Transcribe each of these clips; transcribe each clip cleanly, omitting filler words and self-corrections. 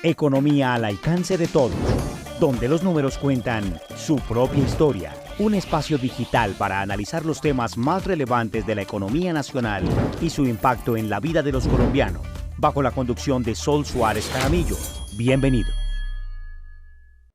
Economía al alcance de todos, donde los números cuentan su propia historia. Un espacio digital para analizar los temas más relevantes de la economía nacional y su impacto en la vida de los colombianos, bajo la conducción de Sol Suárez Caramillo. Bienvenido.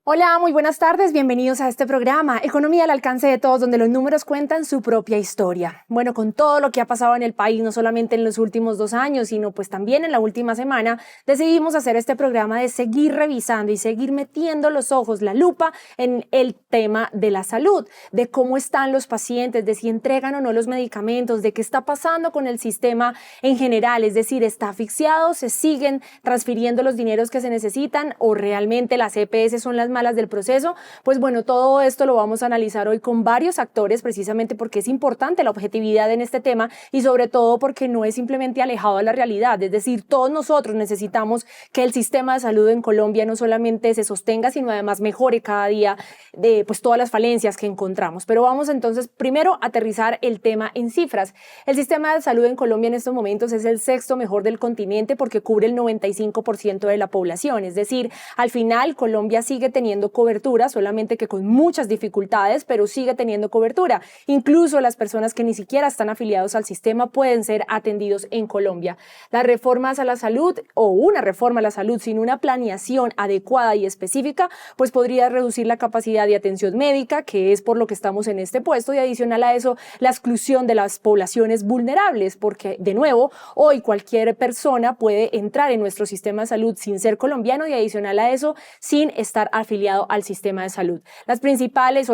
Hola, muy buenas tardes, bienvenidos a este programa Economía al alcance de todos, donde los números cuentan su propia historia. Bueno, con todo lo que ha pasado en el país, no solamente en los últimos 2 años, sino pues también en la última semana, decidimos hacer este programa de seguir revisando y seguir metiendo los ojos, la lupa en el tema de la salud, de cómo están los pacientes, de si entregan o no los medicamentos, de qué está pasando con el sistema en general, es decir, ¿está asfixiado? ¿Se siguen transfiriendo los dineros que se necesitan o realmente las EPS son las malas del proceso? Pues bueno, todo esto lo vamos a analizar hoy con varios actores, precisamente porque es importante la objetividad en este tema y sobre todo porque no es simplemente alejado de la realidad, es decir, todos nosotros necesitamos que el sistema de salud en Colombia no solamente se sostenga, sino además mejore cada día de pues todas las falencias que encontramos. Pero vamos entonces primero a aterrizar el tema en cifras. El sistema de salud en Colombia en estos momentos es el 6º mejor del continente porque cubre el 95% de la población, es decir, al final Colombia sigue teniendo cobertura, solamente que con muchas dificultades, pero sigue teniendo cobertura. Incluso las personas que ni siquiera están afiliados al sistema pueden ser atendidos en Colombia. Las reformas a la salud o una reforma a la salud sin una planeación adecuada y específica, pues podría reducir la capacidad de atención médica, que es por lo que estamos en este puesto, y adicional a eso, la exclusión de las poblaciones vulnerables, porque de nuevo, hoy cualquier persona puede entrar en nuestro sistema de salud sin ser colombiano y adicional a eso, sin estar afiliado al sistema de salud. Los principales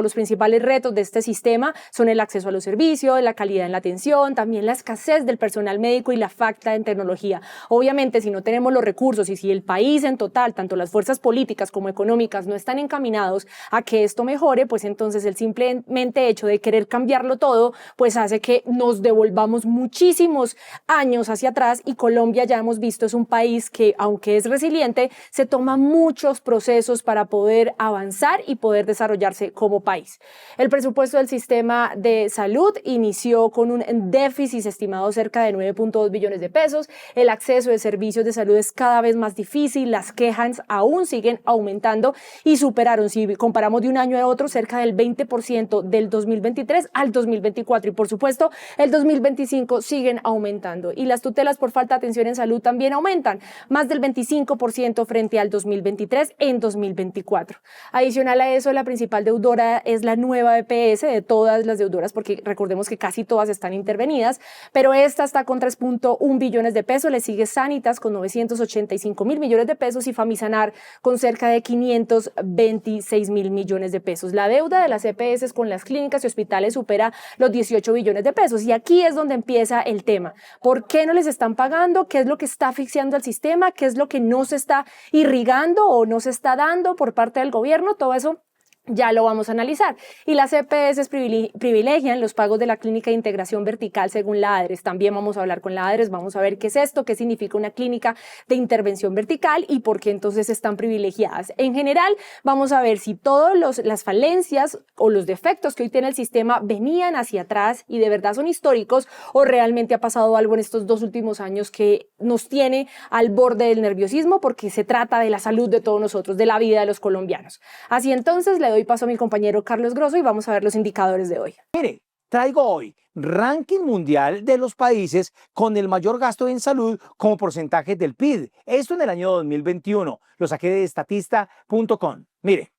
retos de este sistema son el acceso a los servicios, la calidad en la atención, también la escasez del personal médico y la falta de tecnología. Obviamente, si no tenemos los recursos y si el país en total, tanto las fuerzas políticas como económicas, no están encaminados a que esto mejore, pues entonces el simplemente hecho de querer cambiarlo todo, pues hace que nos devolvamos muchísimos años hacia atrás y Colombia, ya hemos visto, es un país que, aunque es resiliente, se toma muchos procesos para poder avanzar y poder desarrollarse como país. El presupuesto del sistema de salud inició con un déficit estimado cerca de 9.2 billones de pesos. El acceso de servicios de salud es cada vez más difícil, las quejas aún siguen aumentando y superaron, si comparamos de un año a otro, cerca del 20% del 2023 al 2024 y por supuesto el 2025 siguen aumentando y las tutelas por falta de atención en salud también aumentan, más del 25% frente al 2023 en 2024. Adicional a eso, la principal deudora es la nueva EPS de todas las deudoras, porque recordemos que casi todas están intervenidas, pero esta está con 3.1 billones de pesos, le sigue Sanitas con 985.000 millones de pesos y Famisanar con cerca de 526.000 millones de pesos. La deuda de las EPS con las clínicas y hospitales supera los 18 billones de pesos y aquí es donde empieza el tema. ¿Por qué no les están pagando? ¿Qué es lo que está asfixiando al sistema? ¿Qué es lo que no se está irrigando o no se está dando por parte del gobierno? Todo eso ya lo vamos a analizar. Y las EPS privilegian los pagos de la clínica de integración vertical según la ADRES. También vamos a hablar con la ADRES, vamos a ver qué es esto, qué significa una clínica de intervención vertical y por qué entonces están privilegiadas. En general, vamos a ver si todas las falencias o los defectos que hoy tiene el sistema venían hacia atrás y de verdad son históricos o realmente ha pasado algo en estos 2 últimos años que nos tiene al borde del nerviosismo porque se trata de la salud de todos nosotros, de la vida de los colombianos. Así entonces, le doy paso a mi compañero Carlos Grosso y vamos a ver los indicadores de hoy. Mire, traigo hoy ranking mundial de los países con el mayor gasto en salud como porcentaje del PIB. Esto en el año 2021. Lo saqué de estatista.com. Mire,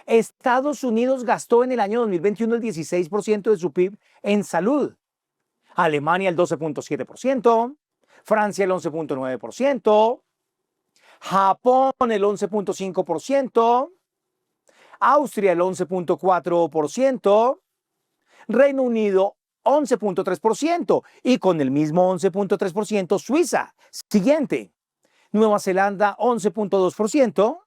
Estados Unidos gastó en el año 2021 el 16% de su PIB en salud. Alemania el 12.7%, Francia el 11.9%, Japón el 11.5%, Austria el 11.4%, Reino Unido 11.3% y con el mismo 11.3% Suiza. Siguiente, Nueva Zelanda 11.2%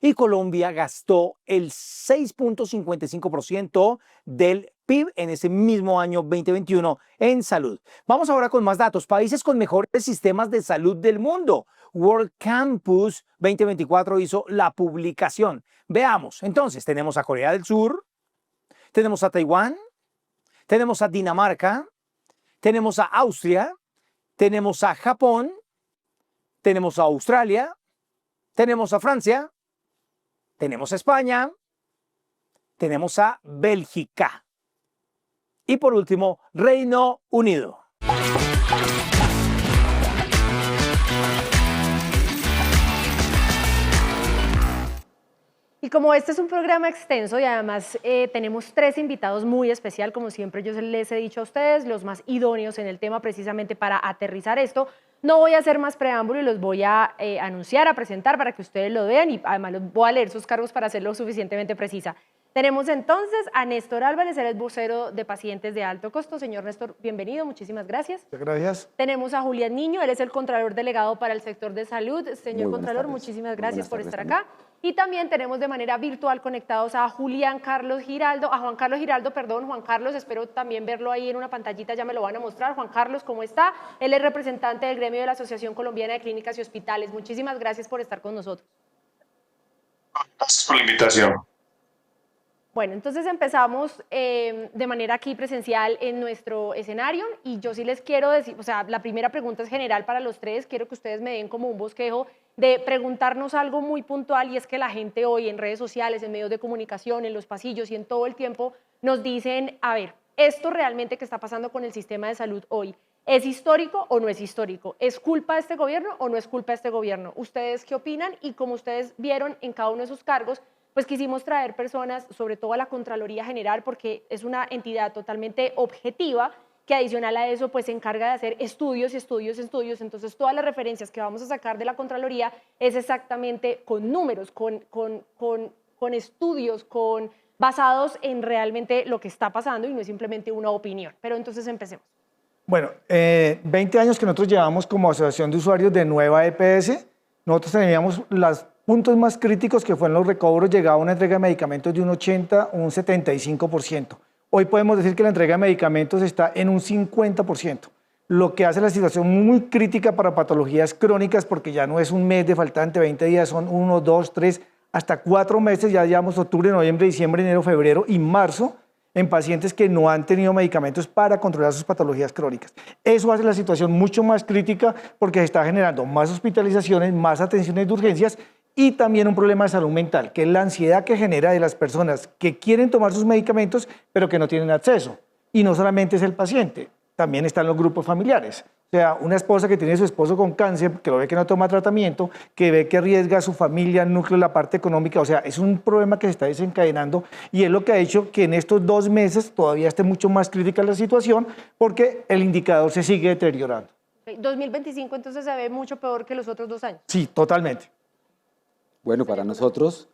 y Colombia gastó el 6.55% del PIB en ese mismo año 2021 en salud. Vamos ahora con más datos. Países con mejores sistemas de salud del mundo. World Campus 2024 hizo la publicación. Veamos, entonces tenemos a Corea del Sur, tenemos a Taiwán, tenemos a Dinamarca, tenemos a Austria, tenemos a Japón, tenemos a Australia, tenemos a Francia, tenemos a España, tenemos a Bélgica y por último, Reino Unido. Y como este es un programa extenso y además tenemos 3 invitados muy especial, como siempre yo les he dicho a ustedes, los más idóneos en el tema precisamente para aterrizar esto, no voy a hacer más preámbulo y los voy a anunciar, a presentar para que ustedes lo vean y además los voy a leer sus cargos para hacerlo suficientemente precisa. Tenemos entonces a Néstor Álvarez, él es vocero de pacientes de alto costo. Señor Néstor, bienvenido, muchísimas gracias. Gracias. Tenemos a Julián Niño, él es el Contralor Delegado para el sector de salud. Señor Contralor, muchísimas gracias por estar acá. Y también tenemos de manera virtual conectados a Juan Carlos Giraldo, perdón. Juan Carlos, espero también verlo ahí en una pantallita, ya me lo van a mostrar. Juan Carlos, ¿cómo está? Él es representante del gremio de la Asociación Colombiana de Clínicas y Hospitales. Muchísimas gracias por estar con nosotros. Gracias por la invitación. Bueno, entonces empezamos de manera aquí presencial en nuestro escenario y yo sí les quiero decir, o sea, la primera pregunta es general para los 3, quiero que ustedes me den como un bosquejo de preguntarnos algo muy puntual y es que la gente hoy en redes sociales, en medios de comunicación, en los pasillos y en todo el tiempo nos dicen, a ver, esto realmente que está pasando con el sistema de salud hoy, ¿es histórico o no es histórico? ¿Es culpa de este gobierno o no es culpa de este gobierno? ¿Ustedes qué opinan? Y como ustedes vieron en cada uno de sus cargos, pues quisimos traer personas, sobre todo a la Contraloría General, porque es una entidad totalmente objetiva, que adicional a eso pues se encarga de hacer estudios, entonces todas las referencias que vamos a sacar de la Contraloría es exactamente con números, con estudios, basados en realmente lo que está pasando y no es simplemente una opinión. Pero entonces empecemos. Bueno, 20 años que nosotros llevamos como Asociación de Usuarios de Nueva EPS, nosotros teníamos los puntos más críticos que fueron los recobros, llegaba una entrega de medicamentos de un 80 o un 75%. Hoy podemos decir que la entrega de medicamentos está en un 50%, lo que hace la situación muy crítica para patologías crónicas porque ya no es un mes de faltante, 20 días, son 1, 2, 3, hasta 4 meses, ya llevamos octubre, noviembre, diciembre, enero, febrero y marzo en pacientes que no han tenido medicamentos para controlar sus patologías crónicas. Eso hace la situación mucho más crítica porque se está generando más hospitalizaciones, más atenciones de urgencias y también un problema de salud mental, que es la ansiedad que genera de las personas que quieren tomar sus medicamentos, pero que no tienen acceso. Y no solamente es el paciente, también están los grupos familiares. O sea, una esposa que tiene a su esposo con cáncer, que lo ve que no toma tratamiento, que ve que arriesga a su familia, el núcleo, la parte económica. O sea, es un problema que se está desencadenando y es lo que ha hecho que en estos 2 meses todavía esté mucho más crítica la situación porque el indicador se sigue deteriorando. 2025 entonces se ve mucho peor que los otros 2 años. Sí, totalmente. Bueno, para nosotros,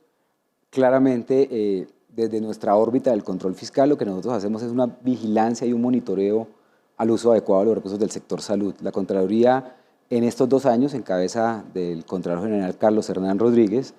claramente, desde nuestra órbita del control fiscal, lo que nosotros hacemos es una vigilancia y un monitoreo al uso adecuado de los recursos del sector salud. La Contraloría, en estos 2 años, en cabeza del Contralor General Carlos Hernán Rodríguez,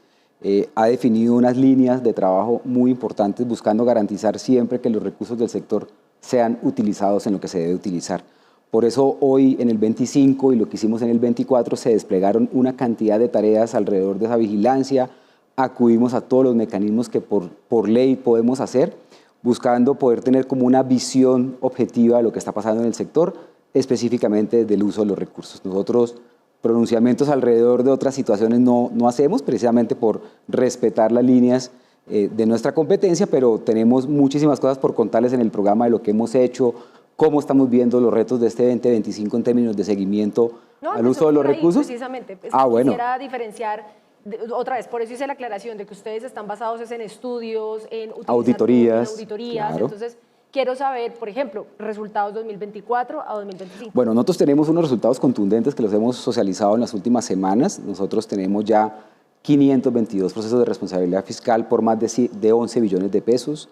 ha definido unas líneas de trabajo muy importantes buscando garantizar siempre que los recursos del sector sean utilizados en lo que se debe utilizar. Por eso hoy en el 25 y lo que hicimos en el 24 se desplegaron una cantidad de tareas alrededor de esa vigilancia, acudimos a todos los mecanismos que por ley podemos hacer, buscando poder tener como una visión objetiva de lo que está pasando en el sector, específicamente del uso de los recursos. Nosotros pronunciamientos alrededor de otras situaciones no hacemos, precisamente por respetar las líneas de nuestra competencia, pero tenemos muchísimas cosas por contarles en el programa de lo que hemos hecho, cómo estamos viendo los retos de este 2025 en términos de seguimiento al uso de los recursos. Precisamente, bueno. Quisiera diferenciar, otra vez, por eso hice la aclaración de que ustedes están basados en estudios, en auditorías, claro. Entonces, quiero saber, por ejemplo, resultados 2024 a 2025. Bueno, nosotros tenemos unos resultados contundentes que los hemos socializado en las últimas semanas. Nosotros tenemos ya 522 procesos de responsabilidad fiscal por más de 11 billones de pesos.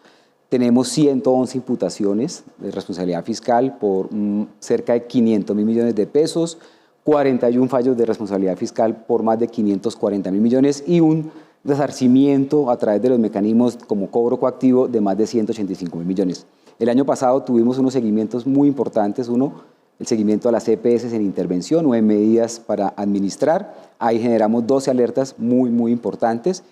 Tenemos 111 imputaciones de responsabilidad fiscal por cerca de 500.000 millones de pesos, 41 fallos de responsabilidad fiscal por más de 540.000 millones y un resarcimiento a través de los mecanismos como cobro coactivo de más de 185.000 millones. El año pasado tuvimos unos seguimientos muy importantes. Uno, el seguimiento a las EPS en intervención o en medidas para administrar. Ahí generamos 12 alertas muy importantes.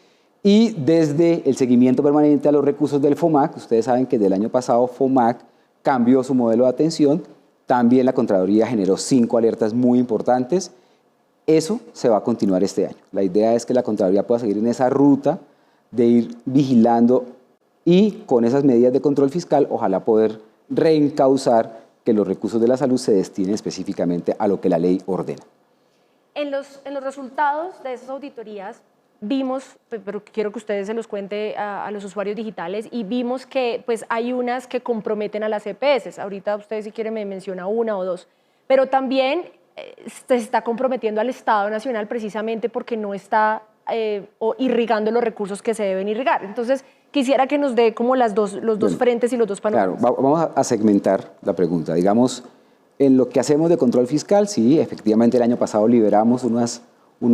Y desde el seguimiento permanente a los recursos del FOMAC, ustedes saben que desde el año pasado FOMAC cambió su modelo de atención, también la Contraloría generó 5 alertas muy importantes Eso se va a continuar este año. La idea es que la Contraloría pueda seguir en esa ruta de ir vigilando y con esas medidas de control fiscal, ojalá poder reencauzar que los recursos de la salud se destinen específicamente a lo que la ley ordena. En los resultados de esas auditorías vimos, pero quiero que ustedes se los cuente a los usuarios digitales, y vimos que pues, hay unas que comprometen a las EPS. Ahorita ustedes si quieren me menciona una o dos, pero también se está comprometiendo al Estado Nacional precisamente porque no está irrigando los recursos que se deben irrigar. Entonces, quisiera que nos dé como los dos frentes y los dos panoramas. Claro, vamos a segmentar la pregunta. Digamos, en lo que hacemos de control fiscal, sí, efectivamente el año pasado liberamos unos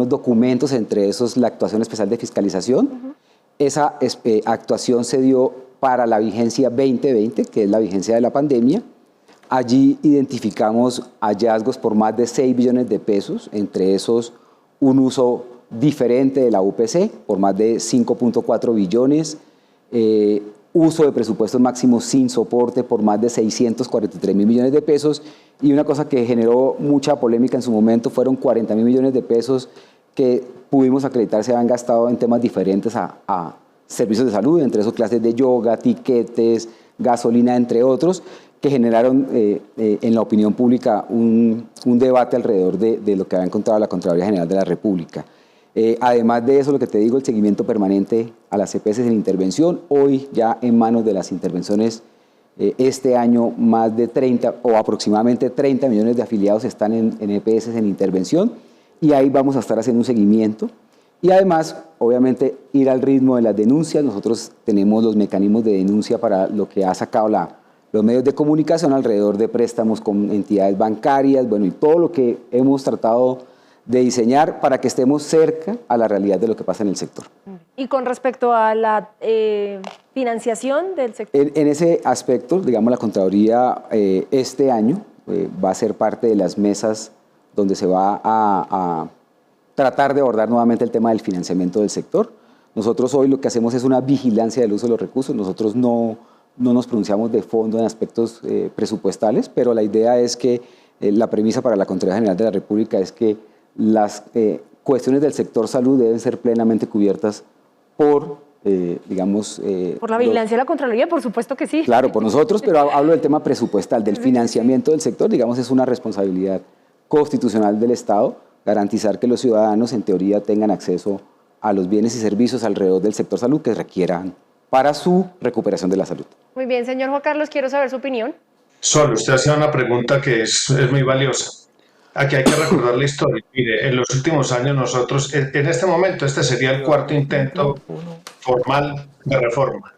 documentos, entre esos la actuación especial de fiscalización. Esa actuación se dio para la vigencia 2020, que es la vigencia de la pandemia. Allí identificamos hallazgos por más de 6 billones de pesos, entre esos un uso diferente de la UPC por más de 5.4 billones, uso de presupuestos máximos sin soporte por más de 643 mil millones de pesos, y una cosa que generó mucha polémica en su momento fueron 40 mil millones de pesos que pudimos acreditar se habían gastado en temas diferentes a servicios de salud, entre esos clases de yoga, tiquetes, gasolina, entre otros, que generaron en la opinión pública un debate alrededor de lo que había encontrado la Contraloría General de la República. Además de eso, lo que te digo, el seguimiento permanente a las EPS en intervención, hoy ya en manos de las intervenciones, este año más de 30 o aproximadamente 30 millones de afiliados están en EPS en intervención, y ahí vamos a estar haciendo un seguimiento. Y además, obviamente, ir al ritmo de las denuncias. Nosotros tenemos los mecanismos de denuncia para lo que ha sacado los medios de comunicación alrededor de préstamos con entidades bancarias, bueno, y todo lo que hemos tratado de diseñar para que estemos cerca a la realidad de lo que pasa en el sector. Y con respecto a la financiación del sector. En ese aspecto, digamos, la Contraloría este año va a ser parte de las mesas donde se va a tratar de abordar nuevamente el tema del financiamiento del sector. Nosotros hoy lo que hacemos es una vigilancia del uso de los recursos. Nosotros no nos pronunciamos de fondo en aspectos presupuestales, pero la idea es que la premisa para la Contraloría General de la República es que las cuestiones del sector salud deben ser plenamente cubiertas por, digamos... por la vigilancia de la Contraloría, por supuesto que sí. Claro, por nosotros, pero hablo del tema presupuestal, del financiamiento del sector. Digamos, es una responsabilidad constitucional del Estado garantizar que los ciudadanos, en teoría, tengan acceso a los bienes y servicios alrededor del sector salud que requieran para su recuperación de la salud. Muy bien, señor Juan Carlos, quiero saber su opinión. Sol, usted hacía una pregunta que es muy valiosa. Aquí hay que recordar la historia. Mire, en los últimos años nosotros, en este momento, este sería el cuarto intento formal de reforma.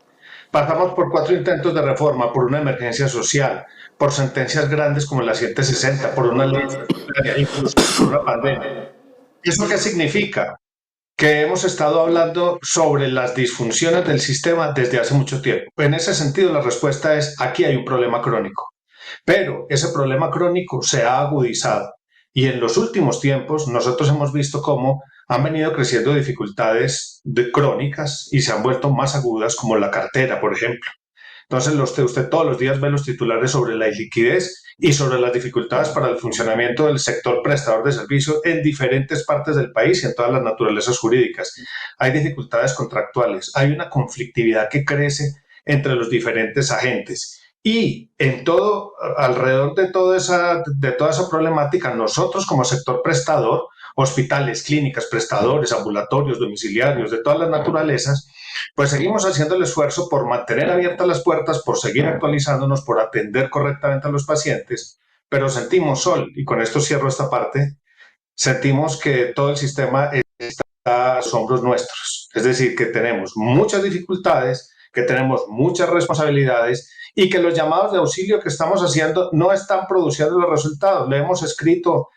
Pasamos por 4 intentos de reforma, por una emergencia social, por sentencias grandes como la 760, por una ley, incluso por una pandemia. ¿Eso qué significa? Que hemos estado hablando sobre las disfunciones del sistema desde hace mucho tiempo. En ese sentido, la respuesta es: aquí hay un problema crónico. Pero ese problema crónico se ha agudizado. Y en los últimos tiempos nosotros hemos visto cómo han venido creciendo dificultades crónicas y se han vuelto más agudas, como la cartera, por ejemplo. Entonces usted todos los días ve los titulares sobre la iliquidez y sobre las dificultades para el funcionamiento del sector prestador de servicios en diferentes partes del país y en todas las naturalezas jurídicas. Hay dificultades contractuales, hay una conflictividad que crece entre los diferentes agentes. Y alrededor de toda esa problemática, nosotros como sector prestador, hospitales, clínicas, prestadores, ambulatorios, domiciliarios, de todas las naturalezas, pues seguimos haciendo el esfuerzo por mantener abiertas las puertas, por seguir actualizándonos, por atender correctamente a los pacientes, pero sentimos, Sol, y con esto cierro esta parte, sentimos que todo el sistema está a los hombros nuestros. Es decir, que tenemos muchas dificultades, que tenemos muchas responsabilidades y que los llamados de auxilio que estamos haciendo no están produciendo los resultados. Le hemos escrito,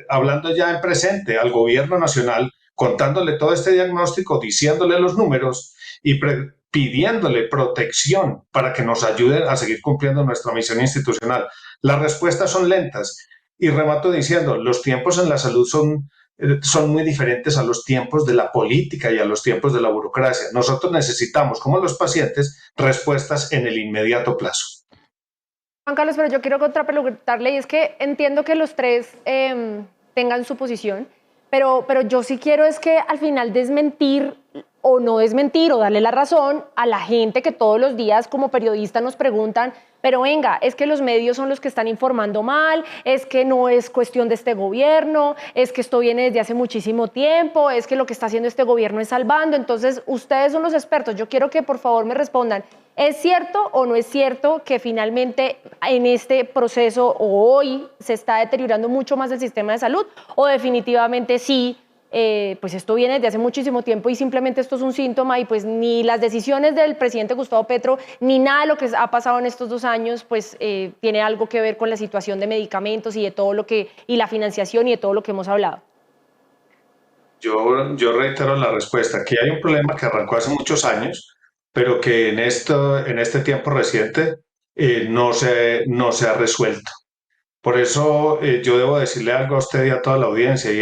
hablando ya en presente, al gobierno nacional, contándole todo este diagnóstico, diciéndole los números y pidiéndole protección para que nos ayuden a seguir cumpliendo nuestra misión institucional. Las respuestas son lentas y remato diciendo, los tiempos en la salud son muy diferentes a los tiempos de la política y a los tiempos de la burocracia. Nosotros necesitamos, como los pacientes, respuestas en el inmediato plazo. Juan Carlos, pero yo quiero contrapreguntarle, y es que entiendo que los tres tengan su posición, pero yo sí quiero es que al final desmentir o no desmentir o darle la razón a la gente que todos los días como periodistas nos preguntan, pero venga, es que los medios son los que están informando mal, es que no es cuestión de este gobierno, es que esto viene desde hace muchísimo tiempo, es que lo que está haciendo este gobierno es salvando. Entonces, ustedes son los expertos, yo quiero que por favor me respondan, ¿es cierto o no es cierto que finalmente en este proceso o hoy se está deteriorando mucho más el sistema de salud o definitivamente sí? Pues esto viene desde hace muchísimo tiempo y simplemente esto es un síntoma y pues ni las decisiones del presidente Gustavo Petro ni nada de lo que ha pasado en estos 2 años pues tiene algo que ver con la situación de medicamentos y de todo lo que, y la financiación y de todo lo que hemos hablado. Yo reitero la respuesta. Aquí hay un problema que arrancó hace muchos años, pero que en este tiempo reciente no se ha resuelto. Por eso yo debo decirle algo a usted y a toda la audiencia, y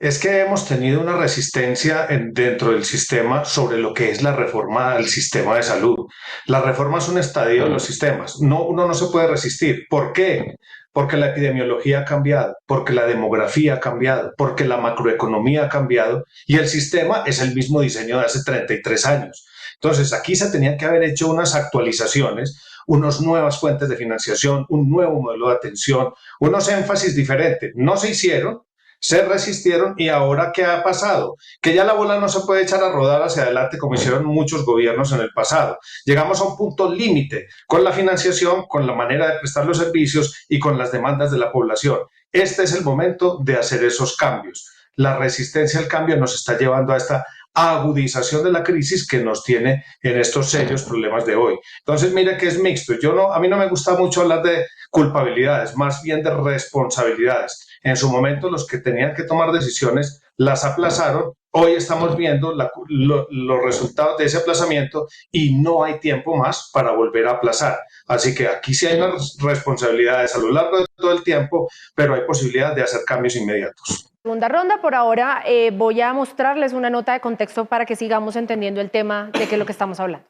es que hemos tenido una resistencia dentro del sistema sobre lo que es la reforma al sistema de salud. La reforma es un estadio de los sistemas. Uno no se puede resistir. ¿Por qué? Porque la epidemiología ha cambiado, porque la demografía ha cambiado, porque la macroeconomía ha cambiado y el sistema es el mismo diseño de hace 33 años. Entonces, aquí se tenían que haber hecho unas actualizaciones, unas nuevas fuentes de financiación, un nuevo modelo de atención, unos énfasis diferentes. No se hicieron, se resistieron y ahora ¿qué ha pasado? Que ya la bola no se puede echar a rodar hacia adelante como hicieron muchos gobiernos en el pasado. Llegamos a un punto límite con la financiación, con la manera de prestar los servicios y con las demandas de la población. Este es el momento de hacer esos cambios. La resistencia al cambio nos está llevando a esta agudización de la crisis que nos tiene en estos serios problemas de hoy. Entonces, mire que es mixto. A mí no me gusta mucho hablar de culpabilidades, más bien de responsabilidades. En su momento, los que tenían que tomar decisiones las aplazaron. Hoy estamos viendo los resultados de ese aplazamiento y no hay tiempo más para volver a aplazar. Así que aquí sí hay unas responsabilidades a lo largo de todo el tiempo, pero hay posibilidad de hacer cambios inmediatos. Segunda ronda, por ahora voy a mostrarles una nota de contexto para que sigamos entendiendo el tema de qué es lo que estamos hablando.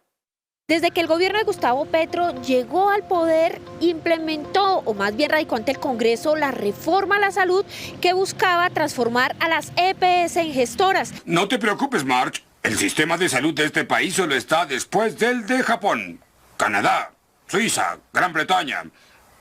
Desde que el gobierno de Gustavo Petro llegó al poder, implementó, o más bien radicó ante el Congreso, la reforma a la salud que buscaba transformar a las EPS en gestoras. No te preocupes, Marge. El sistema de salud de este país solo está después del de Japón, Canadá, Suiza, Gran Bretaña,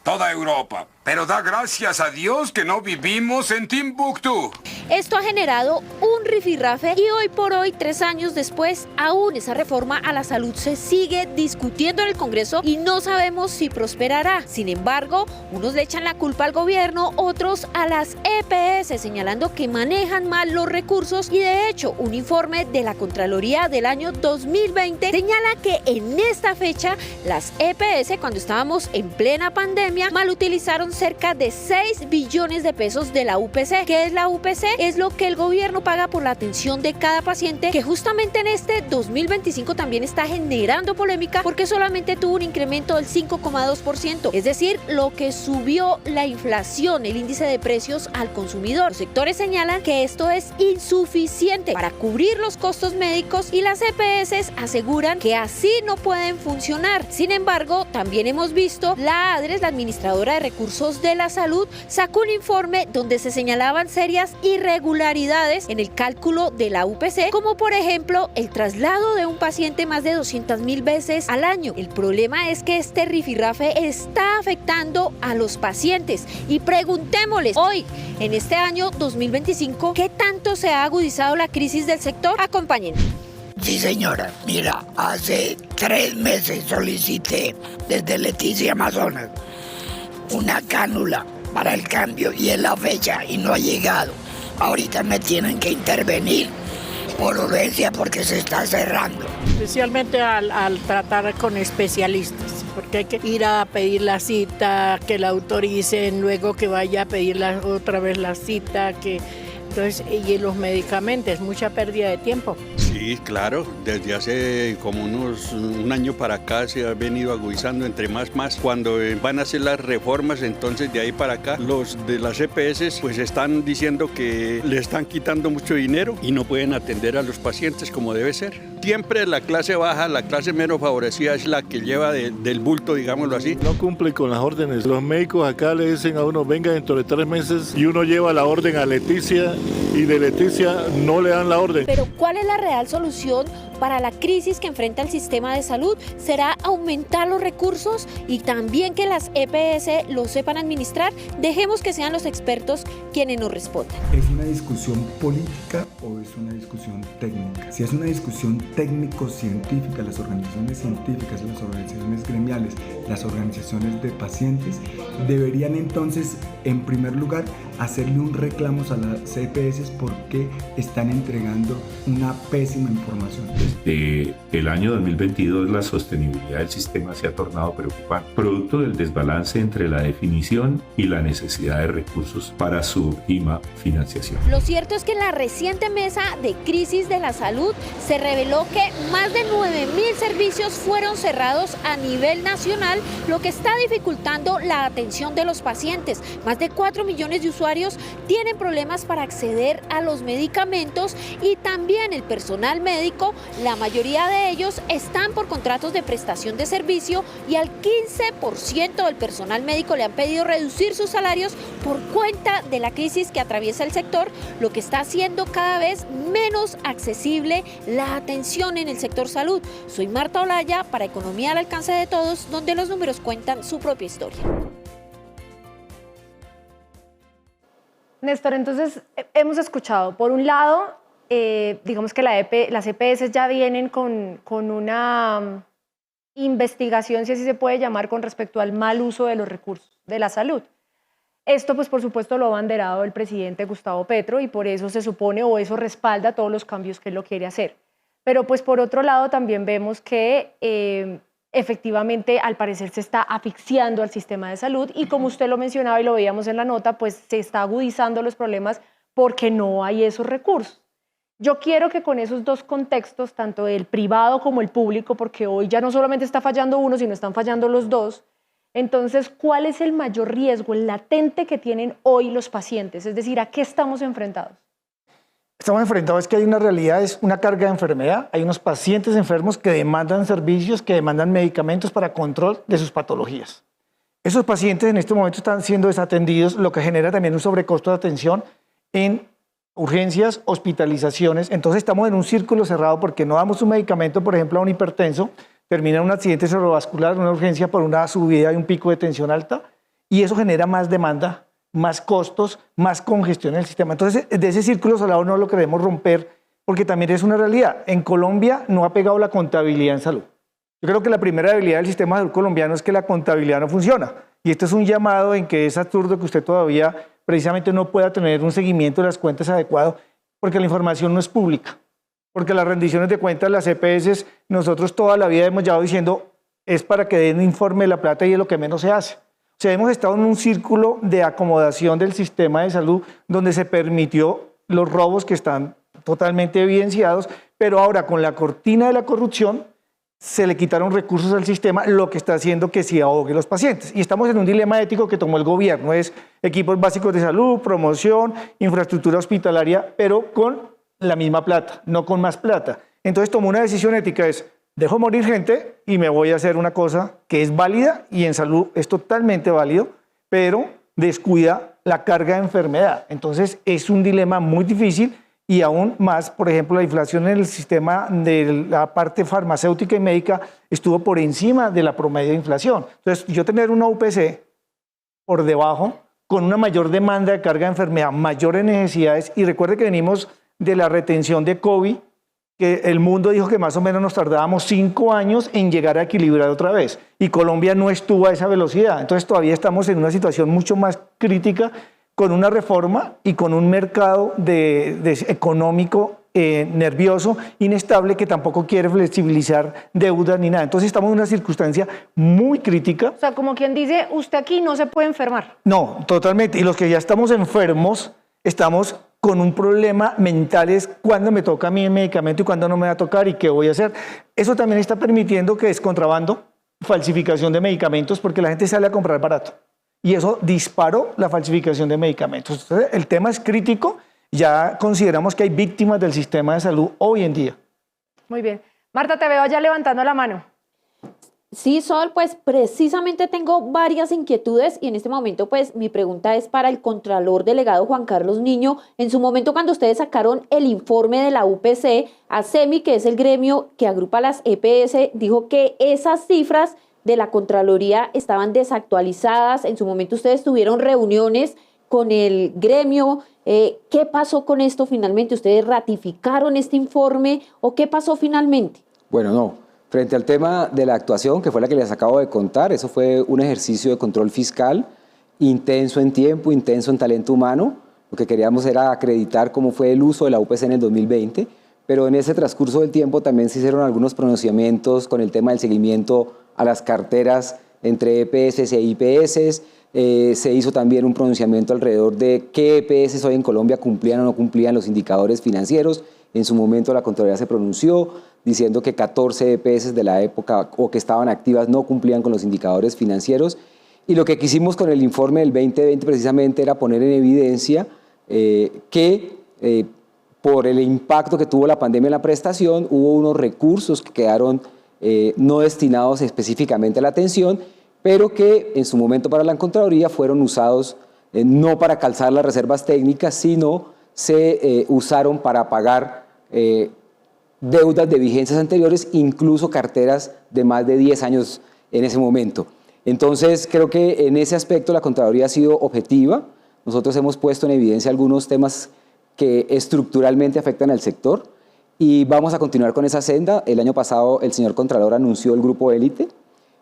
toda Europa. Pero da gracias a Dios que no vivimos en Timbuktu. Esto ha generado un rifirrafe y hoy por hoy, 3 años después, aún esa reforma a la salud se sigue discutiendo en el Congreso y no sabemos si prosperará. Sin embargo, unos le echan la culpa al gobierno, otros a las EPS, señalando que manejan mal los recursos y de hecho, un informe de la Contraloría del año 2020 señala que en esta fecha las EPS, cuando estábamos en plena pandemia, mal utilizaron cerca de 6 billones de pesos de la UPC. ¿Qué es la UPC? Es lo que el gobierno paga por la atención de cada paciente, que justamente en este 2025 también está generando polémica porque solamente tuvo un incremento del 5,2%, es decir, lo que subió la inflación, el índice de precios al consumidor. Los sectores señalan que esto es insuficiente para cubrir los costos médicos y las EPS aseguran que así no pueden funcionar. Sin embargo, también hemos visto la ADRES, la administradora de recursos de la salud, sacó un informe donde se señalaban serias irregularidades en el cálculo de la UPC, como por ejemplo el traslado de un paciente más de 200,000 veces al año. El problema es que este rifirrafe está afectando a los pacientes y preguntémosles hoy, en este año 2025, ¿qué tanto se ha agudizado la crisis del sector? Acompáñenme. Sí, señora. Mira, hace 3 meses solicité desde Leticia, Amazonas, una cánula para el cambio y es la fecha y no ha llegado. Ahorita me tienen que intervenir por urgencia porque se está cerrando. Especialmente al tratar con especialistas, porque hay que ir a pedir la cita, que la autoricen, luego que vaya a pedir otra vez la cita, entonces, y los medicamentos, mucha pérdida de tiempo. Sí, claro, desde hace como un año para acá se ha venido agudizando entre más. Cuando van a hacer las reformas, entonces de ahí para acá, los de las EPS pues están diciendo que le están quitando mucho dinero y no pueden atender a los pacientes como debe ser. siempre la clase baja, la clase menos favorecida es la que lleva del bulto, digámoslo así. No cumple con las órdenes. Los médicos acá le dicen a uno, venga dentro de 3 meses, y uno lleva la orden a Leticia y de Leticia no le dan la orden. Pero ¿cuál es la real solución para la crisis que enfrenta el sistema de salud? ¿Será aumentar los recursos y también que las EPS lo sepan administrar? Dejemos que sean los expertos quienes nos respondan. ¿Es una discusión política o es una discusión técnica? Si es una discusión técnico-científica, las organizaciones científicas, las organizaciones gremiales, las organizaciones de pacientes deberían entonces, en primer lugar, hacerle un reclamo a las EPS porque están entregando una pésima información. Desde el año 2022 la sostenibilidad del sistema se ha tornado preocupante, producto del desbalance entre la definición y la necesidad de recursos para su óptima financiación. Lo cierto es que en la reciente mesa de crisis de la salud se reveló que más de 9.000 servicios fueron cerrados a nivel nacional, lo que está dificultando la atención de los pacientes. Más de 4 millones de usuarios tienen problemas para acceder a los medicamentos y también el personal médico, la mayoría de ellos están por contratos de prestación de servicio y al 15% del personal médico le han pedido reducir sus salarios por cuenta de la crisis que atraviesa el sector, lo que está haciendo cada vez menos accesible la atención en el sector salud. Soy Marta Olaya para Economía al Alcance de Todos, donde los números cuentan su propia historia. Néstor, entonces hemos escuchado, por un lado, digamos que las EPS ya vienen con una investigación, si así se puede llamar, con respecto al mal uso de los recursos de la salud. Esto, pues, por supuesto, lo ha abanderado el presidente Gustavo Petro y por eso se supone, o eso respalda todos los cambios que él lo quiere hacer. Pero, pues, por otro lado, también vemos que efectivamente, al parecer, se está asfixiando al sistema de salud y, como usted lo mencionaba y lo veíamos en la nota, pues se está agudizando los problemas porque no hay esos recursos. Yo quiero que con esos dos contextos, tanto el privado como el público, porque hoy ya no solamente está fallando uno, sino están fallando los dos, entonces, ¿cuál es el mayor riesgo, el latente que tienen hoy los pacientes? Es decir, ¿a qué estamos enfrentados? Estamos enfrentados es que hay una realidad, es una carga de enfermedad. Hay unos pacientes enfermos que demandan servicios, que demandan medicamentos para control de sus patologías. Esos pacientes en este momento están siendo desatendidos, lo que genera también un sobrecosto de atención en urgencias, hospitalizaciones. Entonces estamos en un círculo cerrado porque no damos un medicamento, por ejemplo, a un hipertenso, termina en un accidente cerebrovascular, una urgencia por una subida y un pico de tensión alta, y eso genera más demanda, más costos, más congestión en el sistema. Entonces, de ese círculo cerrado no lo queremos romper, porque también es una realidad. En Colombia no ha pegado la contabilidad en salud. Yo creo que la primera debilidad del sistema de salud colombiano es que la contabilidad no funciona. Y esto es un llamado en que es absurdo que usted todavía precisamente no pueda tener un seguimiento de las cuentas adecuado, porque la información no es pública. Porque las rendiciones de cuentas, las EPS, nosotros toda la vida hemos llevado diciendo es para que den informe de la plata y es lo que menos se hace. O sea, hemos estado en un círculo de acomodación del sistema de salud donde se permitió los robos que están totalmente evidenciados, pero ahora con la cortina de la corrupción se le quitaron recursos al sistema, lo que está haciendo que se ahogue los pacientes. Y estamos en un dilema ético que tomó el gobierno, es equipos básicos de salud, promoción, infraestructura hospitalaria, pero con la misma plata, no con más plata. Entonces tomó una decisión ética, es dejo morir gente y me voy a hacer una cosa que es válida y en salud es totalmente válido, pero descuida la carga de enfermedad. Entonces es un dilema muy difícil y aún más, por ejemplo, la inflación en el sistema de la parte farmacéutica y médica estuvo por encima de la promedio de inflación. Entonces yo tener una UPC por debajo con una mayor demanda de carga de enfermedad, mayores necesidades, y recuerde que venimos de la retención de COVID, que el mundo dijo que más o menos nos tardábamos 5 años en llegar a equilibrar otra vez, y Colombia no estuvo a esa velocidad. Entonces todavía estamos en una situación mucho más crítica, con una reforma y con un mercado económico nervioso, inestable, que tampoco quiere flexibilizar deuda ni nada. Entonces estamos en una circunstancia muy crítica. O sea, como quien dice, usted aquí no se puede enfermar. No, totalmente. Y los que ya estamos enfermos, estamos con un problema mental, es cuándo me toca a mí el medicamento y cuándo no me va a tocar y qué voy a hacer. Eso también está permitiendo que es contrabando, falsificación de medicamentos, porque la gente sale a comprar barato. Y eso disparó la falsificación de medicamentos. Entonces, el tema es crítico. Ya consideramos que hay víctimas del sistema de salud hoy en día. Muy bien. Marta, te veo allá levantando la mano. Sí, Sol, pues precisamente tengo varias inquietudes y en este momento pues mi pregunta es para el Contralor Delegado Juan Carlos Niño. En su momento cuando ustedes sacaron el informe de la UPC, ASEMI, que es el gremio que agrupa las EPS, dijo que esas cifras de la Contraloría estaban desactualizadas. En su momento ustedes tuvieron reuniones con el gremio. ¿Qué pasó con esto finalmente? ¿Ustedes ratificaron este informe o qué pasó finalmente? Bueno, no. Frente al tema de la actuación, que fue la que les acabo de contar, eso fue un ejercicio de control fiscal intenso en tiempo, intenso en talento humano. Lo que queríamos era acreditar cómo fue el uso de la UPC en el 2020, pero en ese transcurso del tiempo también se hicieron algunos pronunciamientos con el tema del seguimiento a las carteras entre EPS e IPS. Se hizo también un pronunciamiento alrededor de qué EPS hoy en Colombia cumplían o no cumplían los indicadores financieros. En su momento la Contraloría se pronunció diciendo que 14 EPS de la época o que estaban activas no cumplían con los indicadores financieros. Y lo que quisimos con el informe del 2020 precisamente era poner en evidencia que por el impacto que tuvo la pandemia en la prestación, hubo unos recursos que quedaron no destinados específicamente a la atención, pero que en su momento para la Contraloría fueron usados no para calzar las reservas técnicas, sino se usaron para pagar deudas de vigencias anteriores, incluso carteras de más de 10 años en ese momento. Entonces, creo que en ese aspecto la Contraloría ha sido objetiva. Nosotros hemos puesto en evidencia algunos temas que estructuralmente afectan al sector y vamos a continuar con esa senda. El año pasado el señor Contralor anunció el Grupo Élite.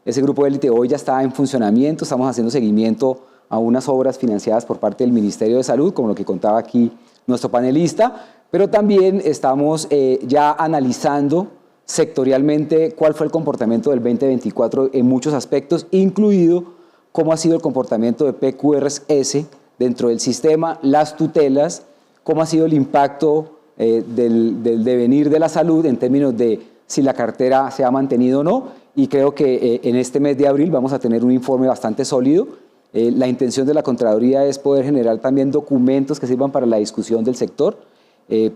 Ese Grupo Élite hoy ya está en funcionamiento, estamos haciendo seguimiento a unas obras financiadas por parte del Ministerio de Salud, como lo que contaba aquí nuestro panelista, pero también estamos ya analizando sectorialmente cuál fue el comportamiento del 2024 en muchos aspectos, incluido cómo ha sido el comportamiento de PQRS dentro del sistema, las tutelas, cómo ha sido el impacto del devenir de la salud en términos de si la cartera se ha mantenido o no, y creo que en este mes de abril vamos a tener un informe bastante sólido. La intención de la Contraloría es poder generar también documentos que sirvan para la discusión del sector.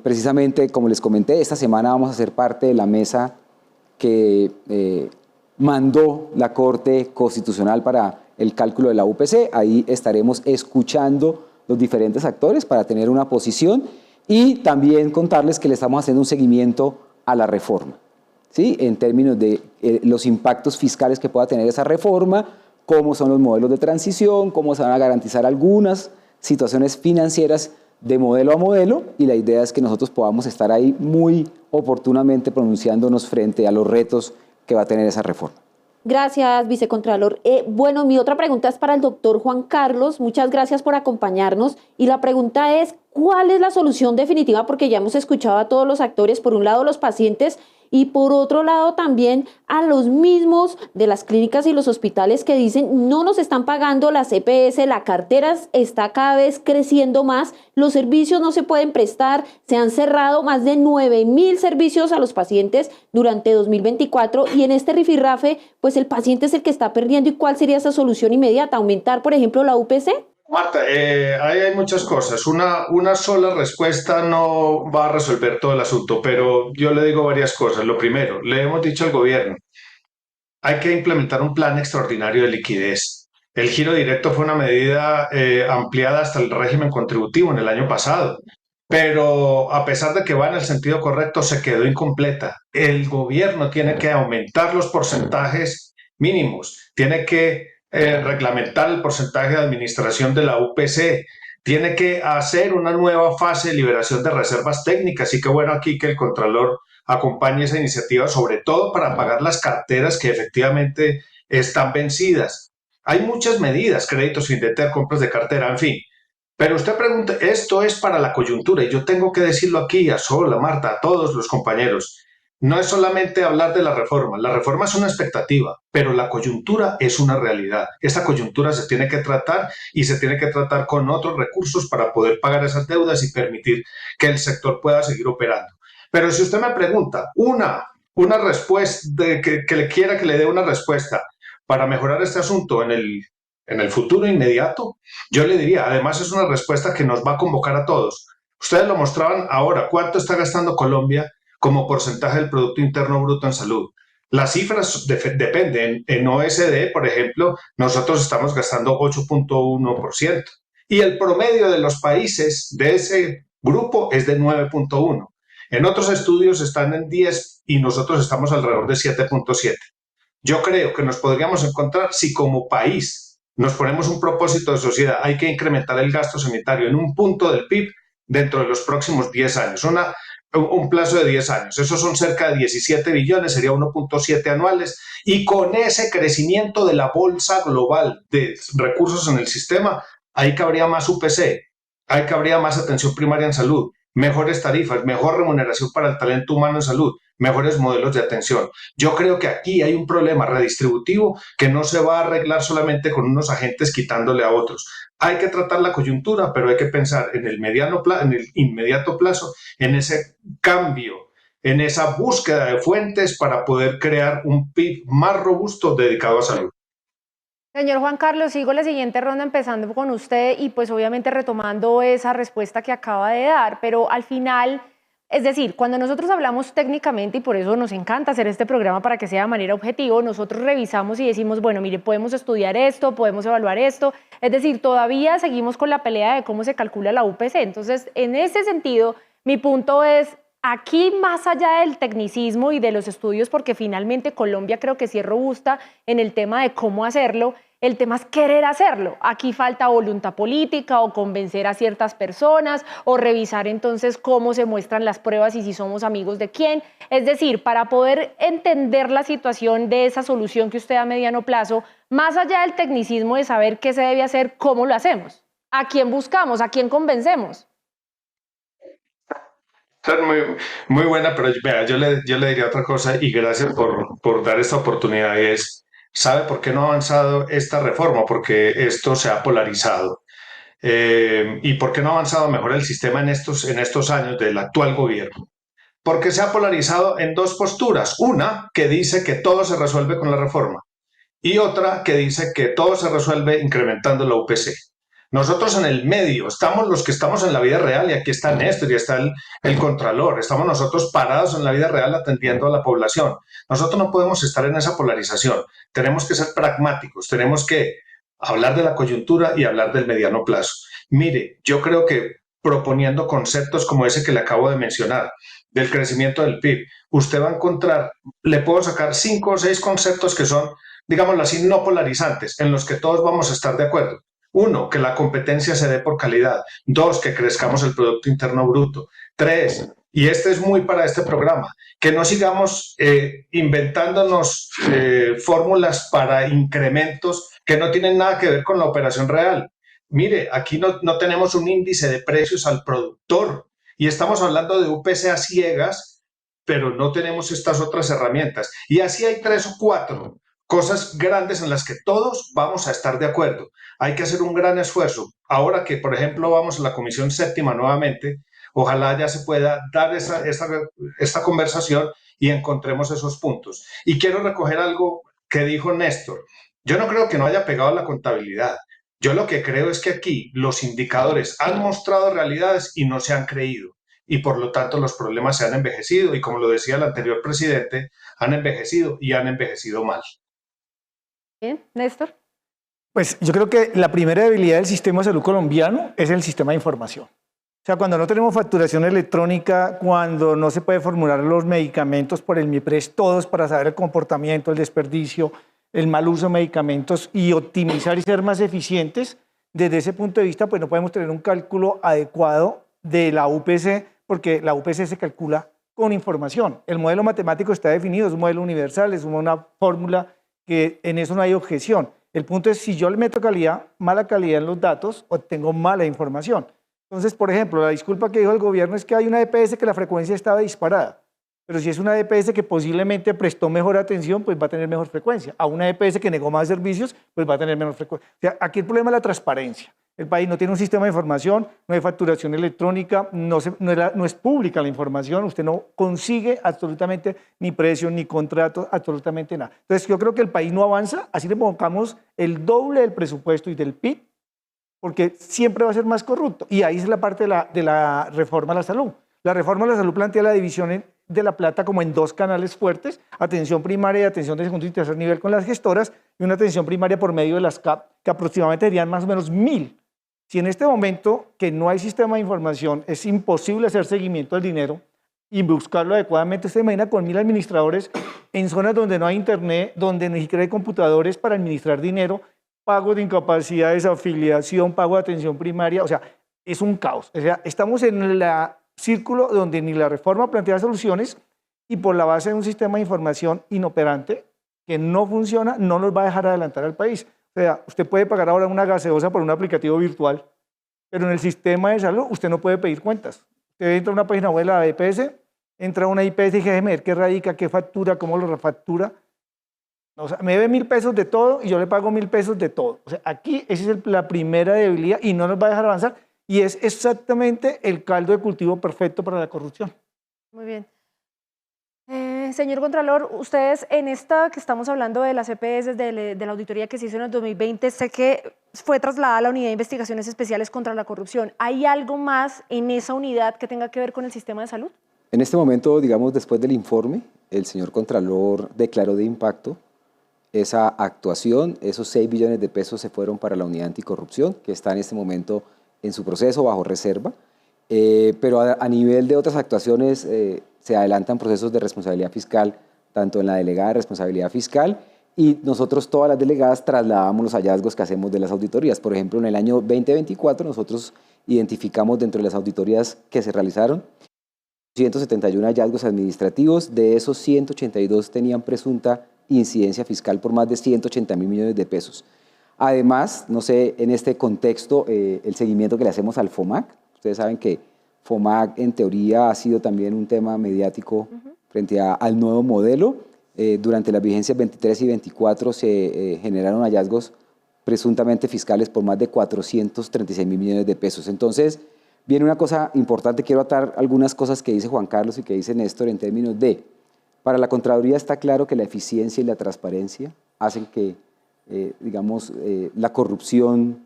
Precisamente, como les comenté, esta semana vamos a ser parte de la mesa que mandó la Corte Constitucional para el cálculo de la UPC. Ahí estaremos escuchando los diferentes actores para tener una posición y también contarles que le estamos haciendo un seguimiento a la reforma, ¿sí? En términos de los impactos fiscales que pueda tener esa reforma, cómo son los modelos de transición, cómo se van a garantizar algunas situaciones financieras de modelo a modelo, y la idea es que nosotros podamos estar ahí muy oportunamente pronunciándonos frente a los retos que va a tener esa reforma. Gracias, vicecontralor. Bueno, mi otra pregunta es para el doctor Juan Carlos. Muchas gracias por acompañarnos. Y la pregunta es, ¿cuál es la solución definitiva? Porque ya hemos escuchado a todos los actores, por un lado los pacientes y por otro lado también a los mismos de las clínicas y los hospitales que dicen no nos están pagando las EPS, la cartera está cada vez creciendo más, los servicios no se pueden prestar, se han cerrado más de 9.000 servicios a los pacientes durante 2024 y en este rifirrafe pues el paciente es el que está perdiendo. ¿Y cuál sería esa solución inmediata? ¿Aumentar, por ejemplo, la UPC? Marta, ahí hay muchas cosas. Una sola respuesta no va a resolver todo el asunto, pero yo le digo varias cosas. Lo primero, le hemos dicho al gobierno, hay que implementar un plan extraordinario de liquidez. El giro directo fue una medida ampliada hasta el régimen contributivo en el año pasado, pero a pesar de que va en el sentido correcto, se quedó incompleta. El gobierno tiene que aumentar los porcentajes mínimos, tiene que reglamentar el porcentaje de administración de la UPC, tiene que hacer una nueva fase de liberación de reservas técnicas y qué bueno aquí que el Contralor acompañe esa iniciativa, sobre todo para pagar las carteras que efectivamente están vencidas. Hay muchas medidas, créditos Findeter, compras de cartera, en fin. Pero usted pregunta, esto es para la coyuntura y yo tengo que decirlo aquí a Sol, a Marta, a todos los compañeros. No es solamente hablar de la reforma es una expectativa, pero la coyuntura es una realidad. Esta coyuntura se tiene que tratar y se tiene que tratar con otros recursos para poder pagar esas deudas y permitir que el sector pueda seguir operando. Pero si usted me pregunta una respuesta, que le quiera que le dé una respuesta para mejorar este asunto en el futuro inmediato, yo le diría, además es una respuesta que nos va a convocar a todos. Ustedes lo mostraban ahora, ¿cuánto está gastando Colombia como porcentaje del Producto Interno Bruto en salud. Las cifras dependen. En OSD, por ejemplo, nosotros estamos gastando 8.1% y el promedio de los países de ese grupo es de 9.1%. En otros estudios están en 10 y nosotros estamos alrededor de 7.7%. Yo creo que nos podríamos encontrar si como país nos ponemos un propósito de sociedad, hay que incrementar el gasto sanitario en un punto del PIB dentro de los próximos 10 años, un plazo de 10 años. Esos son cerca de 17 billones, sería 1.7 anuales, y con ese crecimiento de la bolsa global de recursos en el sistema, ahí cabría más UPC, ahí cabría más atención primaria en salud, mejores tarifas, mejor remuneración para el talento humano en salud, mejores modelos de atención. Yo creo que aquí hay un problema redistributivo que no se va a arreglar solamente con unos agentes quitándole a otros. Hay que tratar la coyuntura, pero hay que pensar en el inmediato plazo, en ese cambio, en esa búsqueda de fuentes para poder crear un PIB más robusto dedicado a salud. Señor Juan Carlos, sigo la siguiente ronda empezando con usted y pues obviamente retomando esa respuesta que acaba de dar, pero al final, es decir, cuando nosotros hablamos técnicamente, y por eso nos encanta hacer este programa para que sea de manera objetiva, nosotros revisamos y decimos, bueno, mire, podemos estudiar esto, podemos evaluar esto, es decir, todavía seguimos con la pelea de cómo se calcula la UPC. Entonces, en ese sentido, mi punto es, aquí más allá del tecnicismo y de los estudios, porque finalmente Colombia creo que sí es robusta en el tema de cómo hacerlo, el tema es querer hacerlo. Aquí falta voluntad política o convencer a ciertas personas o revisar entonces cómo se muestran las pruebas y si somos amigos de quién. Es decir, para poder entender la situación de esa solución que usted da a mediano plazo, más allá del tecnicismo de saber qué se debe hacer, ¿cómo lo hacemos? ¿A quién buscamos? ¿A quién convencemos? Muy buena, pero vea, yo le diría otra cosa y gracias por dar esta oportunidad, y es, ¿sabe por qué no ha avanzado esta reforma? Porque esto se ha polarizado. ¿Y por qué no ha avanzado mejor el sistema en estos años del actual gobierno? Porque se ha polarizado en dos posturas. Una que dice que todo se resuelve con la reforma y otra que dice que todo se resuelve incrementando la UPC. Nosotros en el medio estamos los que estamos en la vida real, y aquí está Néstor y está el Contralor. Estamos nosotros parados en la vida real atendiendo a la población. Nosotros no podemos estar en esa polarización. Tenemos que ser pragmáticos, tenemos que hablar de la coyuntura y hablar del mediano plazo. Mire, yo creo que proponiendo conceptos como ese que le acabo de mencionar, del crecimiento del PIB, usted va a encontrar, le puedo sacar 5 o 6 conceptos que son, digámoslo así, no polarizantes, en los que todos vamos a estar de acuerdo. 1, que la competencia se dé por calidad. 2, que crezcamos el Producto Interno Bruto. 3, y este es muy para este programa, que no sigamos inventándonos fórmulas para incrementos que no tienen nada que ver con la operación real. Mire, aquí no tenemos un índice de precios al productor y estamos hablando de UPC a ciegas, pero no tenemos estas otras herramientas. Y así hay 3 o 4 cosas grandes en las que todos vamos a estar de acuerdo. Hay que hacer un gran esfuerzo. Ahora que, por ejemplo, vamos a la Comisión Séptima nuevamente, ojalá ya se pueda dar esta conversación y encontremos esos puntos. Y quiero recoger algo que dijo Néstor. Yo no creo que no haya pegado la contabilidad. Yo lo que creo es que aquí los indicadores han mostrado realidades y no se han creído. Y por lo tanto los problemas se han envejecido y, como lo decía el anterior presidente, han envejecido y han envejecido mal. Bien, Néstor. Pues yo creo que la primera debilidad del sistema de salud colombiano es el sistema de información. O sea, cuando no tenemos facturación electrónica, cuando no se puede formular los medicamentos por el MIPRES, todos para saber el comportamiento, el desperdicio, el mal uso de medicamentos y optimizar y ser más eficientes, desde ese punto de vista, pues no podemos tener un cálculo adecuado de la UPC, porque la UPC se calcula con información. El modelo matemático está definido, es un modelo universal, es una fórmula que en eso no hay objeción. El punto es, si yo le meto mala calidad en los datos, obtengo mala información. Entonces, por ejemplo, la disculpa que dijo el gobierno es que hay una EPS que la frecuencia estaba disparada, pero si es una EPS que posiblemente prestó mejor atención, pues va a tener mejor frecuencia. A una EPS que negó más servicios, pues va a tener menor frecuencia. O sea, aquí el problema es la transparencia. El país no tiene un sistema de información, no hay facturación electrónica, no es pública la información, usted no consigue absolutamente ni precios, ni contratos, absolutamente nada. Entonces yo creo que el país no avanza, así le pongamos el doble del presupuesto y del PIB, porque siempre va a ser más corrupto. Y ahí es la parte de la reforma a la salud. La reforma a la salud plantea la división de la plata como en 2 canales fuertes, atención primaria y atención de segundo y tercer nivel con las gestoras, y una atención primaria por medio de las CAP, que aproximadamente serían más o menos 1000. Si en este momento que no hay sistema de información es imposible hacer seguimiento del dinero y buscarlo adecuadamente, usted imagina con 1000 administradores en zonas donde no hay internet, donde ni siquiera hay computadores para administrar dinero, pago de incapacidades, afiliación, pago de atención primaria, o sea, es un caos. O sea, estamos en el círculo donde ni la reforma plantea soluciones y por la base de un sistema de información inoperante que no funciona, no nos va a dejar adelantar al país. O sea, usted puede pagar ahora una gaseosa por un aplicativo virtual, pero en el sistema de salud usted no puede pedir cuentas. Usted entra a una página web de la EPS, entra a una IPS y déjeme ver qué radica, qué factura, cómo lo refactura. O sea, me debe 1000 pesos de todo y yo le pago 1000 pesos de todo. O sea, aquí esa es la primera debilidad y no nos va a dejar avanzar y es exactamente el caldo de cultivo perfecto para la corrupción. Muy bien. Señor Contralor, ustedes en esta que estamos hablando de las EPS, de la auditoría que se hizo en el 2020, sé que fue trasladada a la Unidad de Investigaciones Especiales contra la Corrupción. ¿Hay algo más en esa unidad que tenga que ver con el sistema de salud? En este momento, digamos, después del informe, el señor Contralor declaró de impacto esa actuación. Esos 6 billones de pesos se fueron para la Unidad Anticorrupción, que está en este momento en su proceso bajo reserva. Pero a nivel de otras actuaciones se adelantan procesos de responsabilidad fiscal, tanto en la delegada de responsabilidad fiscal y nosotros todas las delegadas trasladamos los hallazgos que hacemos de las auditorías. Por ejemplo, en el año 2024 nosotros identificamos dentro de las auditorías que se realizaron 171 hallazgos administrativos, de esos 182 tenían presunta incidencia fiscal por más de 180.000 millones de pesos. Además, no sé, en este contexto, el seguimiento que le hacemos al FOMAC, ustedes saben que FOMAC en teoría ha sido también un tema mediático frente al nuevo modelo. Durante las vigencias 23 y 24 se generaron hallazgos presuntamente fiscales por más de 436.000 millones de pesos. Entonces, viene una cosa importante, quiero atar algunas cosas que dice Juan Carlos y que dice Néstor en términos de, para la Contraloría está claro que la eficiencia y la transparencia hacen que, digamos, la corrupción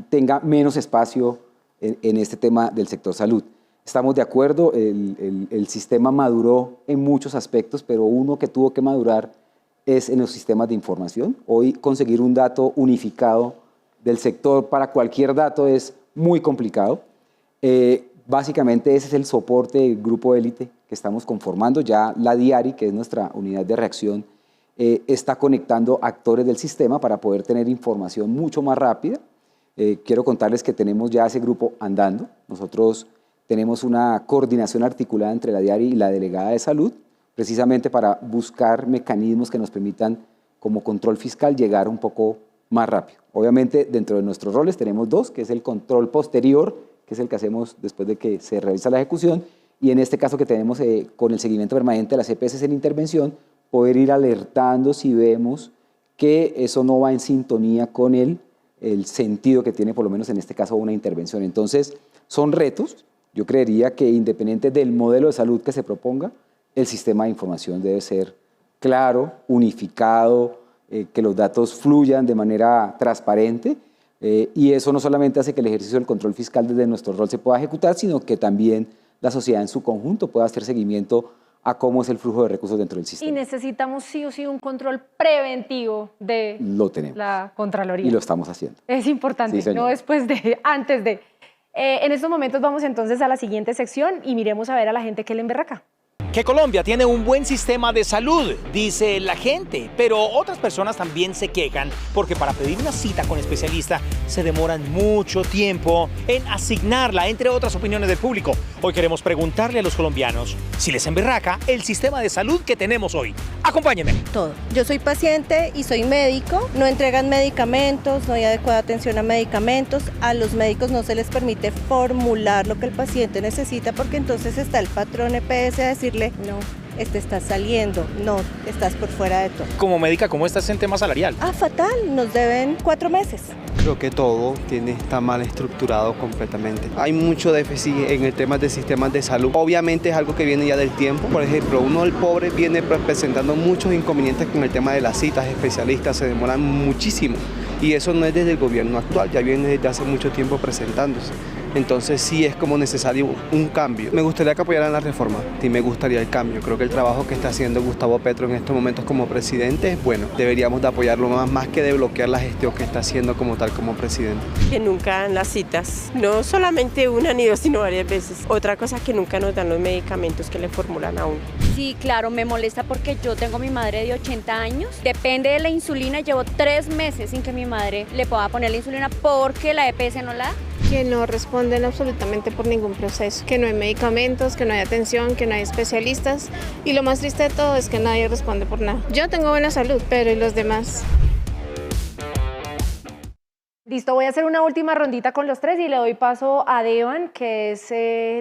tenga menos espacio en este tema del sector salud. Estamos de acuerdo, el sistema maduró en muchos aspectos, pero uno que tuvo que madurar es en los sistemas de información. Hoy conseguir un dato unificado del sector para cualquier dato es muy complicado. Básicamente ese es el soporte del grupo élite que estamos conformando. Ya la DIARI, que es nuestra unidad de reacción, está conectando actores del sistema para poder tener información mucho más rápida. Quiero contarles que tenemos ya ese grupo andando. Nosotros tenemos una coordinación articulada entre la DIARI y la delegada de salud, precisamente para buscar mecanismos que nos permitan, como control fiscal, llegar un poco más rápido. Obviamente, dentro de nuestros roles tenemos 2, que es el control posterior, que es el que hacemos después de que se realiza la ejecución, y en este caso que tenemos con el seguimiento permanente de las EPS en intervención, poder ir alertando si vemos que eso no va en sintonía con el sentido que tiene, por lo menos en este caso, una intervención. Entonces, son retos. Yo creería que independiente del modelo de salud que se proponga, el sistema de información debe ser claro, unificado, que los datos fluyan de manera transparente, y eso no solamente hace que el ejercicio del control fiscal desde nuestro rol se pueda ejecutar, sino que también la sociedad en su conjunto pueda hacer seguimiento a cómo es el flujo de recursos dentro del sistema. Y necesitamos sí o sí un control preventivo de la Contraloría. Y lo estamos haciendo. Es importante, sí, no después de, antes de. En estos momentos vamos entonces a la siguiente sección y miremos a ver a la gente que le emberraca. Que Colombia tiene un buen sistema de salud, dice la gente, pero otras personas también se quejan porque para pedir una cita con especialista se demoran mucho tiempo en asignarla, entre otras opiniones del público. Hoy queremos preguntarle a los colombianos si les emberraca el sistema de salud que tenemos hoy. Acompáñenme. Todo. Yo soy paciente y soy médico, no entregan medicamentos, no hay adecuada atención a medicamentos, a los médicos no se les permite formular lo que el paciente necesita porque entonces está el patrón EPS a decirle no, estás saliendo, no, estás por fuera de todo. Como médica, ¿cómo estás en tema salarial? Fatal, nos deben 4 meses. Creo que todo está mal estructurado completamente. Hay mucho déficit en el tema de sistemas de salud. Obviamente es algo que viene ya del tiempo. Por ejemplo, uno del pobre viene presentando muchos inconvenientes con el tema de las citas especialistas, se demoran muchísimo. Y eso no es desde el gobierno actual, ya viene desde hace mucho tiempo presentándose. Entonces sí es como necesario un cambio. Me gustaría que apoyaran la reforma, sí me gustaría el cambio. Creo que el trabajo que está haciendo Gustavo Petro en estos momentos como presidente es bueno. Deberíamos de apoyarlo más que de bloquear la gestión que está haciendo como tal como presidente. Que nunca dan las citas, no solamente una ni dos, sino varias veces. Otra cosa que nunca nos dan los medicamentos que le formulan a uno. Sí, claro, me molesta porque yo tengo a mi madre de 80 años. Depende de la insulina, llevo 3 meses sin que mi madre le pueda poner la insulina porque la EPS no la da. Que no responden absolutamente por ningún proceso, que no hay medicamentos, que no hay atención, que no hay especialistas y lo más triste de todo es que nadie responde por nada. Yo tengo buena salud, pero ¿y los demás? Listo, voy a hacer una última rondita con los tres y le doy paso a Devan, que es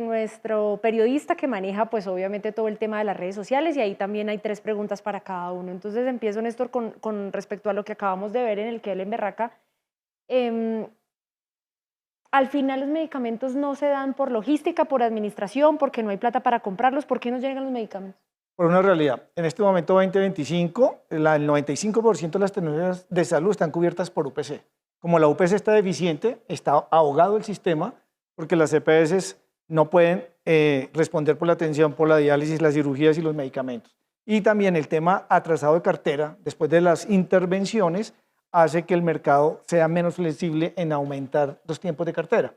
nuestro periodista que maneja pues obviamente todo el tema de las redes sociales y ahí también hay 3 preguntas para cada uno. Entonces empiezo, Néstor, con respecto a lo que acabamos de ver en el Kellen Berraca. Al final los medicamentos no se dan por logística, por administración, porque no hay plata para comprarlos. ¿Por qué no llegan los medicamentos? Por una realidad. En este momento 2025, el 95% de las tecnologías de salud están cubiertas por UPC. Como la UPC está deficiente, está ahogado el sistema, porque las EPS no pueden responder por la atención, por la diálisis, las cirugías y los medicamentos. Y también el tema atrasado de cartera, después de las intervenciones, hace que el mercado sea menos flexible en aumentar los tiempos de cartera.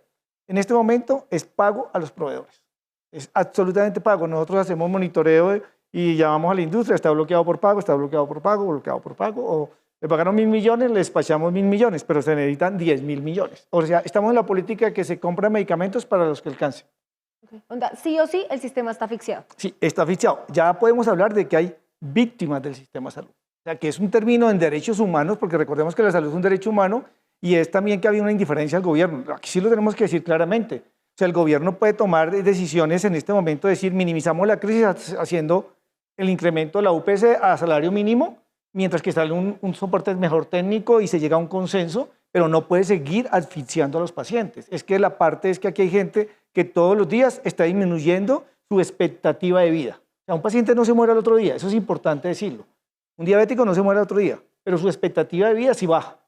En este momento es pago a los proveedores, es absolutamente pago. Nosotros hacemos monitoreo y llamamos a la industria, está bloqueado por pago, está bloqueado por pago, bloqueado por pago, o le pagaron 1.000 millones, le despachamos 1.000 millones, pero se necesitan 10.000 millones. O sea, estamos en la política de que se compran medicamentos para los que alcancen. Okay. Sí o sí, el sistema está asfixiado. Sí, está asfixiado. Ya podemos hablar de que hay víctimas del sistema de salud. O sea, que es un término en derechos humanos, porque recordemos que la salud es un derecho humano, y es también que había una indiferencia al gobierno. Aquí sí lo tenemos que decir claramente. O sea, el gobierno puede tomar decisiones en este momento, decir, minimizamos la crisis haciendo el incremento de la UPC a salario mínimo, mientras que sale un soporte mejor técnico y se llega a un consenso, pero no puede seguir asfixiando a los pacientes. Es que la parte es que aquí hay gente que todos los días está disminuyendo su expectativa de vida. O sea, un paciente no se muere al otro día, eso es importante decirlo. Un diabético no se muere al otro día, pero su expectativa de vida sí baja.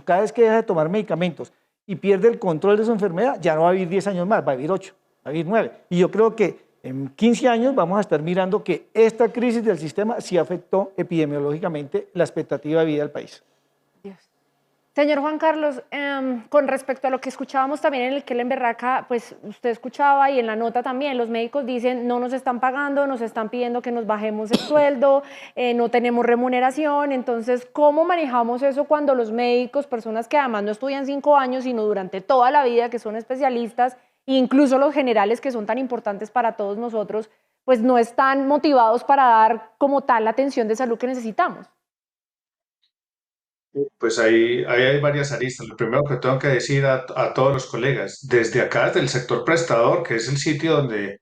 Cada vez que deja de tomar medicamentos y pierde el control de su enfermedad, ya no va a vivir 10 años más, va a vivir 8, va a vivir 9. Y yo creo que en 15 años vamos a estar mirando que esta crisis del sistema sí afectó epidemiológicamente la expectativa de vida del país. Señor Juan Carlos, con respecto a lo que escuchábamos también en el Kellen Berraca, pues usted escuchaba y en la nota también, los médicos dicen no nos están pagando, nos están pidiendo que nos bajemos el sueldo, no tenemos remuneración. Entonces, ¿cómo manejamos eso cuando los médicos, personas que además no estudian 5 años, sino durante toda la vida, que son especialistas, incluso los generales que son tan importantes para todos nosotros, pues no están motivados para dar como tal la atención de salud que necesitamos? Pues ahí hay varias aristas. Lo primero que tengo que decir a todos los colegas, desde acá, desde el sector prestador, que es el sitio donde,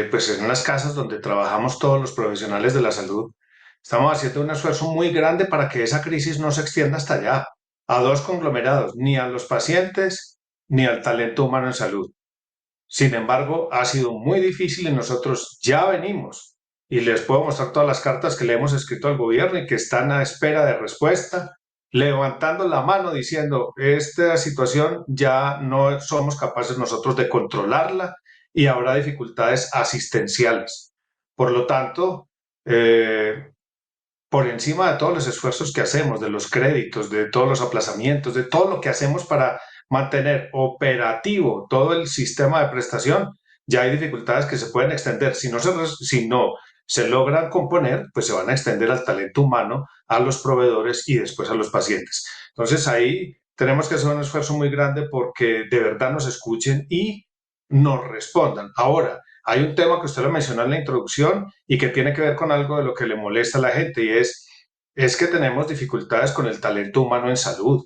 pues en las casas donde trabajamos todos los profesionales de la salud, estamos haciendo un esfuerzo muy grande para que esa crisis no se extienda hasta allá, a 2 conglomerados, ni a los pacientes ni al talento humano en salud. Sin embargo, ha sido muy difícil y nosotros ya venimos, y les puedo mostrar todas las cartas que le hemos escrito al gobierno y que están a espera de respuesta, levantando la mano diciendo, esta situación ya no somos capaces nosotros de controlarla y habrá dificultades asistenciales. Por lo tanto, por encima de todos los esfuerzos que hacemos, de los créditos, de todos los aplazamientos, de todo lo que hacemos para mantener operativo todo el sistema de prestación, ya hay dificultades que se pueden extender. Si no se logran componer, pues se van a extender al talento humano, a los proveedores y después a los pacientes. Entonces ahí tenemos que hacer un esfuerzo muy grande porque de verdad nos escuchen y nos respondan. Ahora, hay un tema que usted lo mencionó en la introducción y que tiene que ver con algo de lo que le molesta a la gente y es que tenemos dificultades con el talento humano en salud.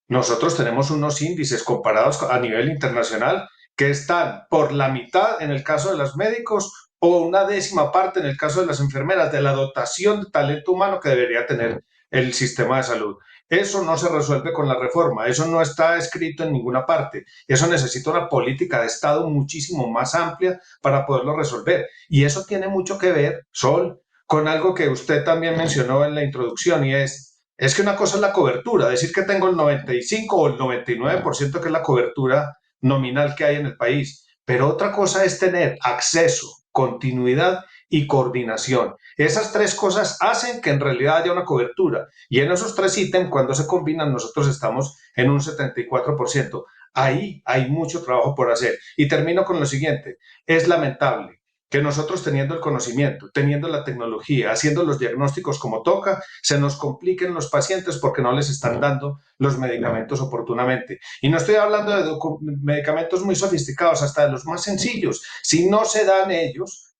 Nosotros tenemos unos índices comparados a nivel internacional que están por la mitad en el caso de los médicos o una 10ª parte en el caso de las enfermeras de la dotación de talento humano que debería tener el sistema de salud. Eso no se resuelve con la reforma, eso no está escrito en ninguna parte. Eso necesita una política de Estado muchísimo más amplia para poderlo resolver. Y eso tiene mucho que ver, Sol, con algo que usted también mencionó en la introducción y es que una cosa es la cobertura, decir que tengo el 95 o el 99% que es la cobertura nominal que hay en el país, pero otra cosa es tener acceso, continuidad y coordinación. Esas tres cosas hacen que en realidad haya una cobertura, y en esos tres ítems, cuando se combinan, nosotros estamos en un 74%. Ahí hay mucho trabajo por hacer. Y termino con lo siguiente: es lamentable que nosotros, teniendo el conocimiento, teniendo la tecnología, haciendo los diagnósticos como toca, se nos compliquen los pacientes porque no les están dando los medicamentos oportunamente. Y no estoy hablando de medicamentos muy sofisticados, hasta de los más sencillos. Si no se dan ellos,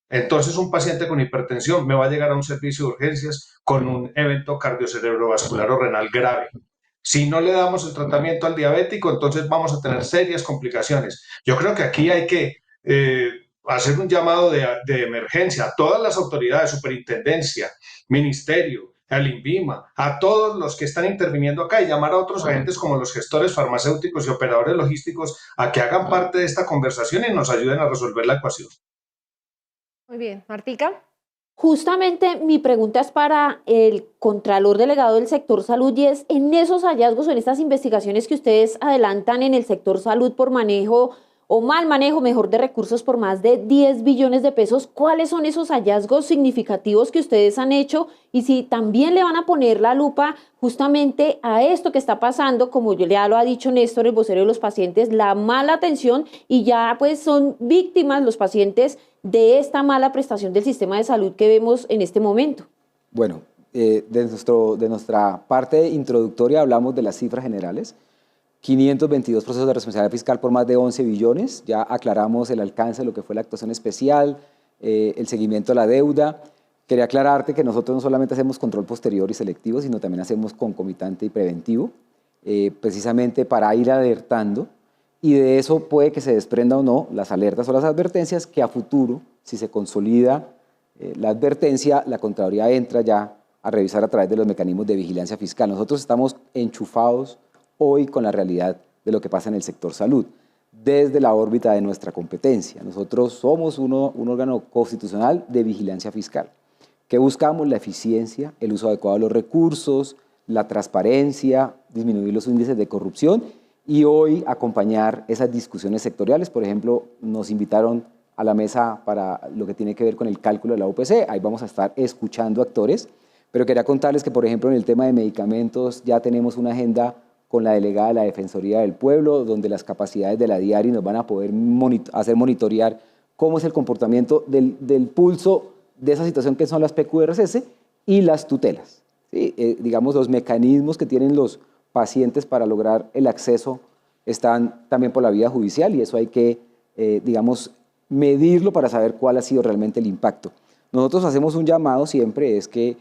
entonces un paciente con hipertensión me va a llegar a un servicio de urgencias con un evento cardiocerebrovascular o renal grave. Si no le damos el tratamiento al diabético, entonces vamos a tener serias complicaciones. Yo creo que aquí hay que hacer un llamado de emergencia a todas las autoridades, superintendencia, ministerio, al INVIMA, a todos los que están interviniendo acá, y llamar a otros agentes como los gestores farmacéuticos y operadores logísticos a que hagan parte de esta conversación y nos ayuden a resolver la ecuación. Muy bien, Martica. Justamente mi pregunta es para el Contralor Delegado del sector salud, y es: en esos hallazgos o en estas investigaciones que ustedes adelantan en el sector salud por manejo o mal manejo, mejor, de recursos por más de 10 billones de pesos, ¿cuáles son esos hallazgos significativos que ustedes han hecho? Y si también le van a poner la lupa justamente a esto que está pasando, como ya lo ha dicho Néstor, el vocero de los pacientes, la mala atención, y ya pues son víctimas los pacientes de esta mala prestación del sistema de salud que vemos en este momento. Bueno, de nuestra parte introductoria hablamos de las cifras generales. 522 procesos de responsabilidad fiscal por más de 11 billones. Ya aclaramos el alcance de lo que fue la actuación especial, el seguimiento a la deuda. Quería aclararte que nosotros no solamente hacemos control posterior y selectivo, sino también hacemos concomitante y preventivo, precisamente para ir alertando, y de eso puede que se desprenda o no las alertas o las advertencias que a futuro, si se consolida la advertencia, la Contraloría entra ya a revisar a través de los mecanismos de vigilancia fiscal. Nosotros estamos enchufados hoy con la realidad de lo que pasa en el sector salud, desde la órbita de nuestra competencia. Nosotros somos un órgano constitucional de vigilancia fiscal, que buscamos la eficiencia, el uso adecuado de los recursos, la transparencia, disminuir los índices de corrupción y hoy acompañar esas discusiones sectoriales. Por ejemplo, nos invitaron a la mesa para lo que tiene que ver con el cálculo de la UPC, ahí vamos a estar escuchando actores, pero quería contarles que, por ejemplo, en el tema de medicamentos ya tenemos una agenda con la delegada de la Defensoría del Pueblo, donde las capacidades de la DIARI nos van a poder hacer monitorear cómo es el comportamiento del pulso de esa situación que son las PQRS y las tutelas. ¿Sí? Digamos, los mecanismos que tienen los pacientes para lograr el acceso están también por la vía judicial, y eso hay que, digamos, medirlo para saber cuál ha sido realmente el impacto. Nosotros hacemos un llamado siempre, es que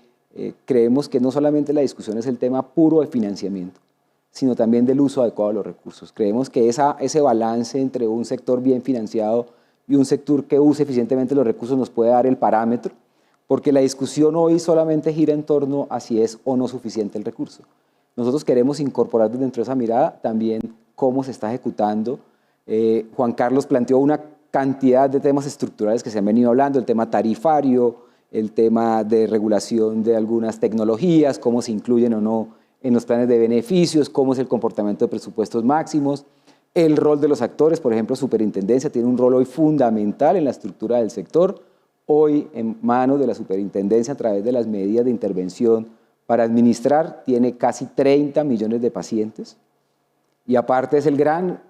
creemos que no solamente la discusión es el tema puro de financiamiento, sino también del uso adecuado de los recursos. Creemos que ese balance entre un sector bien financiado y un sector que use eficientemente los recursos nos puede dar el parámetro, porque la discusión hoy solamente gira en torno a si es o no suficiente el recurso. Nosotros queremos incorporar dentro de esa mirada también cómo se está ejecutando. Juan Carlos planteó una cantidad de temas estructurales que se han venido hablando, el tema tarifario, el tema de regulación de algunas tecnologías, cómo se incluyen o no en los planes de beneficios, cómo es el comportamiento de presupuestos máximos, el rol de los actores. Por ejemplo, Superintendencia tiene un rol hoy fundamental en la estructura del sector, hoy en manos de la Superintendencia a través de las medidas de intervención para administrar, tiene casi 30 millones de pacientes, y aparte es el gran,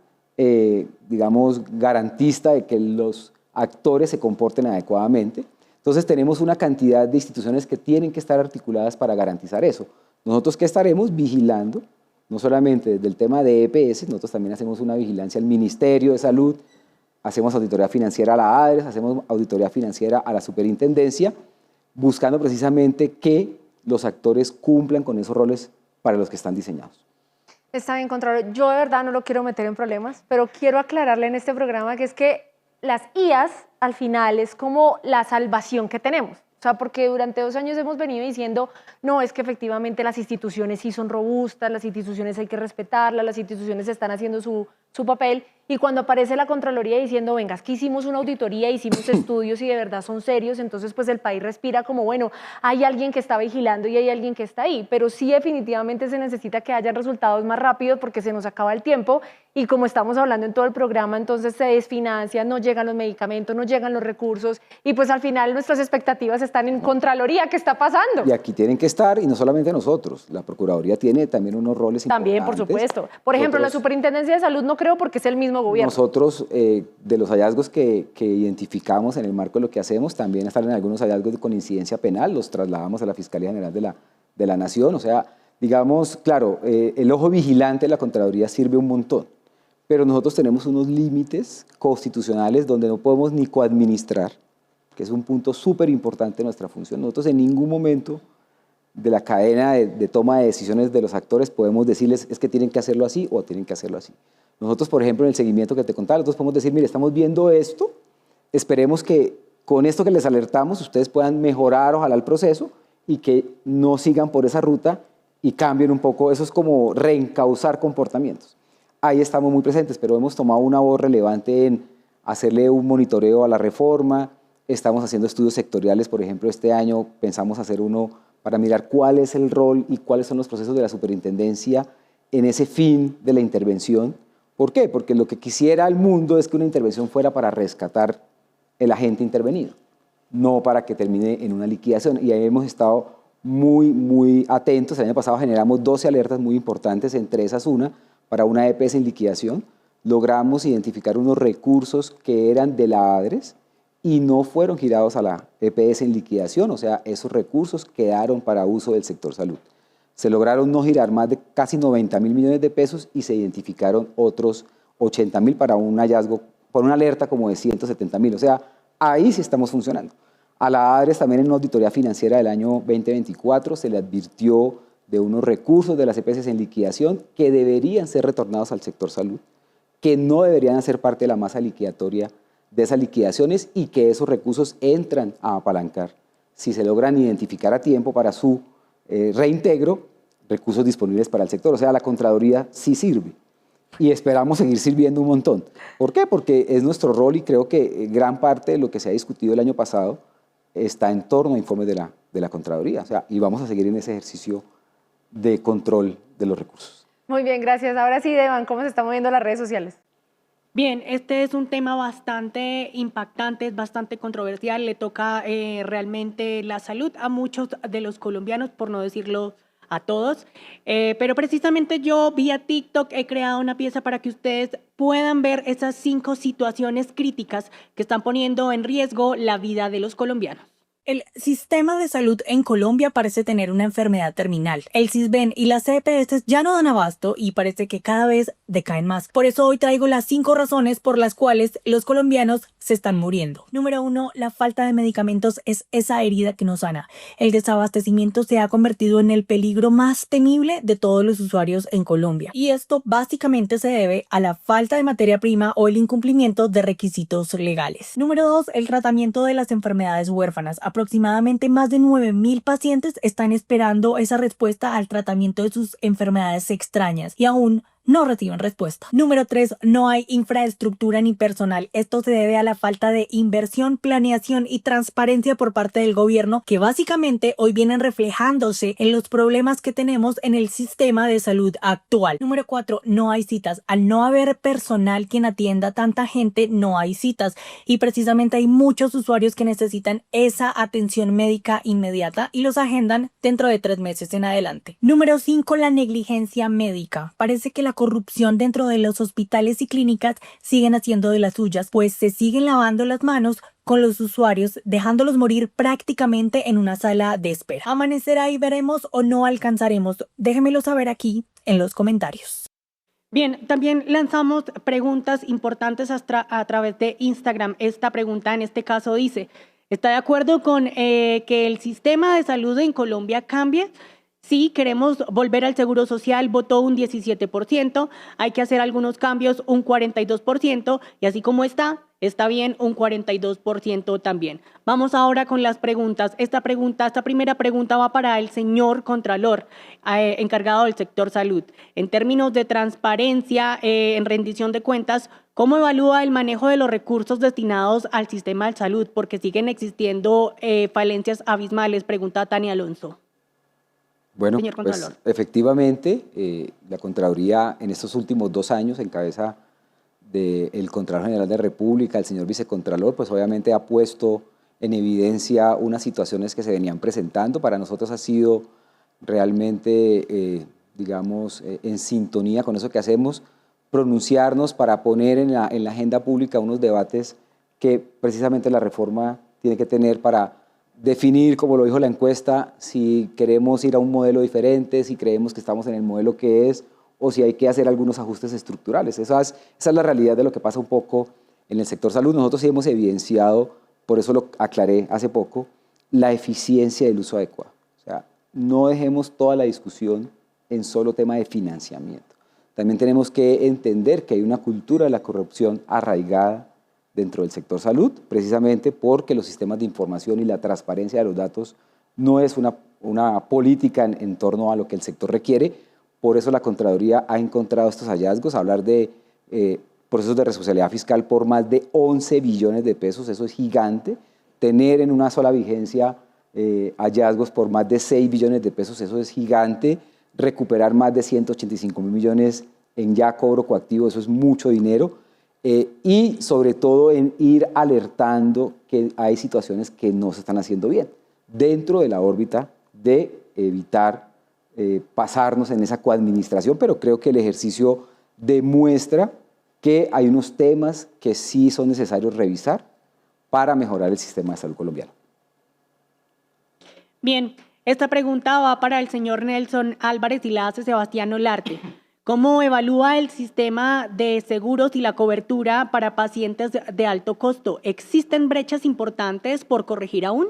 digamos, garantista de que los actores se comporten adecuadamente. Entonces tenemos una cantidad de instituciones que tienen que estar articuladas para garantizar eso. Nosotros que estaremos vigilando, no solamente desde el tema de EPS, nosotros también hacemos una vigilancia al Ministerio de Salud, hacemos auditoría financiera a la ADRES, hacemos auditoría financiera a la Superintendencia, buscando precisamente que los actores cumplan con esos roles para los que están diseñados. Está bien, Contralor. Yo de verdad no lo quiero meter en problemas, pero quiero aclararle en este programa que es que las IAS al final es como la salvación que tenemos. O sea, porque durante 2 años hemos venido diciendo, no, es que efectivamente las instituciones sí son robustas, las instituciones hay que respetarlas, las instituciones están haciendo su papel, y cuando aparece la Contraloría diciendo, venga, es que hicimos una auditoría, hicimos estudios y de verdad son serios, entonces pues el país respira como, bueno, hay alguien que está vigilando y hay alguien que está ahí, pero sí definitivamente se necesita que hayan resultados más rápidos porque se nos acaba el tiempo y como estamos hablando en todo el programa, entonces se desfinancia, no llegan los medicamentos, no llegan los recursos y pues al final nuestras expectativas están en Contraloría, ¿qué está pasando? Y aquí tienen que estar, y no solamente nosotros, la Procuraduría tiene también unos roles también, importantes. por supuesto. Por ejemplo, la Superintendencia de Salud no creo porque es el mismo gobierno. Nosotros, de los hallazgos que identificamos en el marco de lo que hacemos, también salen algunos hallazgos con incidencia penal, los trasladamos a la Fiscalía General de la Nación, o sea, digamos, claro, el ojo vigilante de la Contraloría sirve un montón, pero nosotros tenemos unos límites constitucionales donde no podemos ni coadministrar, que es un punto súper importante de nuestra función. Nosotros en ningún momento de la cadena de toma de decisiones de los actores podemos decirles es que tienen que hacerlo así o tienen que hacerlo así. Nosotros, por ejemplo, en el seguimiento que te contaba, nosotros podemos decir, mire, estamos viendo esto, esperemos que con esto que les alertamos ustedes puedan mejorar ojalá el proceso y que no sigan por esa ruta y cambien un poco, eso es como reencauzar comportamientos. Ahí estamos muy presentes, pero hemos tomado una voz relevante en hacerle un monitoreo a la reforma, estamos haciendo estudios sectoriales, por ejemplo, este año pensamos hacer uno para mirar cuál es el rol y cuáles son los procesos de la superintendencia en ese fin de la intervención. ¿Por qué? Porque lo que quisiera el mundo es que una intervención fuera para rescatar el agente intervenido, no para que termine en una liquidación. Y ahí hemos estado muy atentos. El año pasado generamos 12 alertas muy importantes, entre esas una para una EPS en liquidación. Logramos identificar unos recursos que eran de la ADRES y no fueron girados a la EPS en liquidación, o sea, esos recursos quedaron para uso del sector salud. Se lograron no girar más de casi 90.000 millones de pesos y se identificaron otros 80.000 para un hallazgo, por una alerta como de 170.000, o sea, ahí sí estamos funcionando. A la ADRES también en una auditoría financiera del año 2024 se le advirtió de unos recursos de las EPS en liquidación que deberían ser retornados al sector salud, que no deberían hacer parte de la masa liquidatoria de esas liquidaciones y que esos recursos entran a apalancar, si se logran identificar a tiempo para su reintegro, recursos disponibles para el sector. O sea, la Contraloría sí sirve y esperamos seguir sirviendo un montón. ¿Por qué? Porque es nuestro rol y creo que gran parte de lo que se ha discutido el año pasado está en torno a informes de la Contraloría. O sea, y vamos a seguir en ese ejercicio de control de los recursos. Muy bien, gracias. Ahora sí, Devan, ¿cómo se están moviendo las redes sociales? Bien, este es un tema bastante impactante, es bastante controversial, le toca realmente la salud a muchos de los colombianos, por no decirlo a todos, pero precisamente yo vía TikTok he creado una pieza para que ustedes puedan ver esas 5 situaciones críticas que están poniendo en riesgo la vida de los colombianos. El sistema de salud en Colombia parece tener una enfermedad terminal. El CISBEN y las EPS ya no dan abasto y parece que cada vez decaen más. Por eso hoy traigo las 5 razones por las cuales los colombianos se están muriendo. Número 1, la falta de medicamentos es esa herida que no sana. El desabastecimiento se ha convertido en el peligro más temible de todos los usuarios en Colombia. Y esto básicamente se debe a la falta de materia prima o el incumplimiento de requisitos legales. Número 2, el tratamiento de las enfermedades huérfanas. Aproximadamente más de 9.000 pacientes están esperando esa respuesta al tratamiento de sus enfermedades extrañas y aún no reciben respuesta. Número 3, no hay infraestructura ni personal. Esto se debe a la falta de inversión, planeación y transparencia por parte del gobierno, que básicamente hoy vienen reflejándose en los problemas que tenemos en el sistema de salud actual. Número 4, no hay citas. Al no haber personal quien atienda a tanta gente, no hay citas. Y precisamente hay muchos usuarios que necesitan esa atención médica inmediata y los agendan dentro de 3 meses en adelante. Número 5, la negligencia médica. Parece que la corrupción dentro de los hospitales y clínicas siguen haciendo de las suyas, pues se siguen lavando las manos con los usuarios, dejándolos morir prácticamente en una sala de espera. ¿Amanecerá y veremos o no alcanzaremos? Déjenmelo saber aquí en los comentarios. Bien, también lanzamos preguntas importantes a través de Instagram. Esta pregunta en este caso dice, ¿está de acuerdo con que el sistema de salud en Colombia cambie? Sí, queremos volver al seguro social, votó un 17%, hay que hacer algunos cambios, un 42%, y así como está bien, un 42% también. Vamos ahora con las preguntas. Esta primera pregunta va para el señor Contralor, encargado del sector salud. En términos de transparencia, en rendición de cuentas, ¿Cómo evalúa el manejo de los recursos destinados al sistema de salud? Porque siguen existiendo falencias abismales, pregunta Tania Alonso. Bueno, Señor pues Contralor. efectivamente, la Contraloría en estos últimos 2 años, en cabeza del Contralor General de la República, el señor Vicecontralor, pues obviamente ha puesto en evidencia unas situaciones que se venían presentando. Para nosotros ha sido realmente, digamos, en sintonía con eso que hacemos, pronunciarnos para poner en la agenda pública unos debates que precisamente la reforma tiene que tener para definir, como lo dijo la encuesta, si queremos ir a un modelo diferente, si creemos que estamos en el modelo que es, o si hay que hacer algunos ajustes estructurales. Esa es la realidad de lo que pasa un poco en el sector salud. Nosotros sí hemos evidenciado, por eso lo aclaré hace poco, la eficiencia del uso adecuado. O sea, no dejemos toda la discusión en solo tema de financiamiento. También tenemos que entender que hay una cultura de la corrupción arraigada dentro del sector salud, precisamente porque los sistemas de información y la transparencia de los datos no es una política en torno a lo que el sector requiere. Por eso la Contraloría ha encontrado estos hallazgos, hablar de procesos de responsabilidad fiscal por más de 11 billones de pesos, eso es gigante. Tener en una sola vigencia hallazgos por más de 6 billones de pesos, eso es gigante. Recuperar más de 185.000 millones en ya cobro coactivo, eso es mucho dinero. Y sobre todo en ir alertando que hay situaciones que no se están haciendo bien, dentro de la órbita de evitar pasarnos en esa coadministración, pero creo que el ejercicio demuestra que hay unos temas que sí son necesarios revisar para mejorar el sistema de salud colombiano. Bien, esta pregunta va para el señor Nelson Álvarez y la hace Sebastián Olarte. ¿Cómo evalúa el sistema de seguros y la cobertura para pacientes de alto costo? ¿Existen brechas importantes por corregir aún?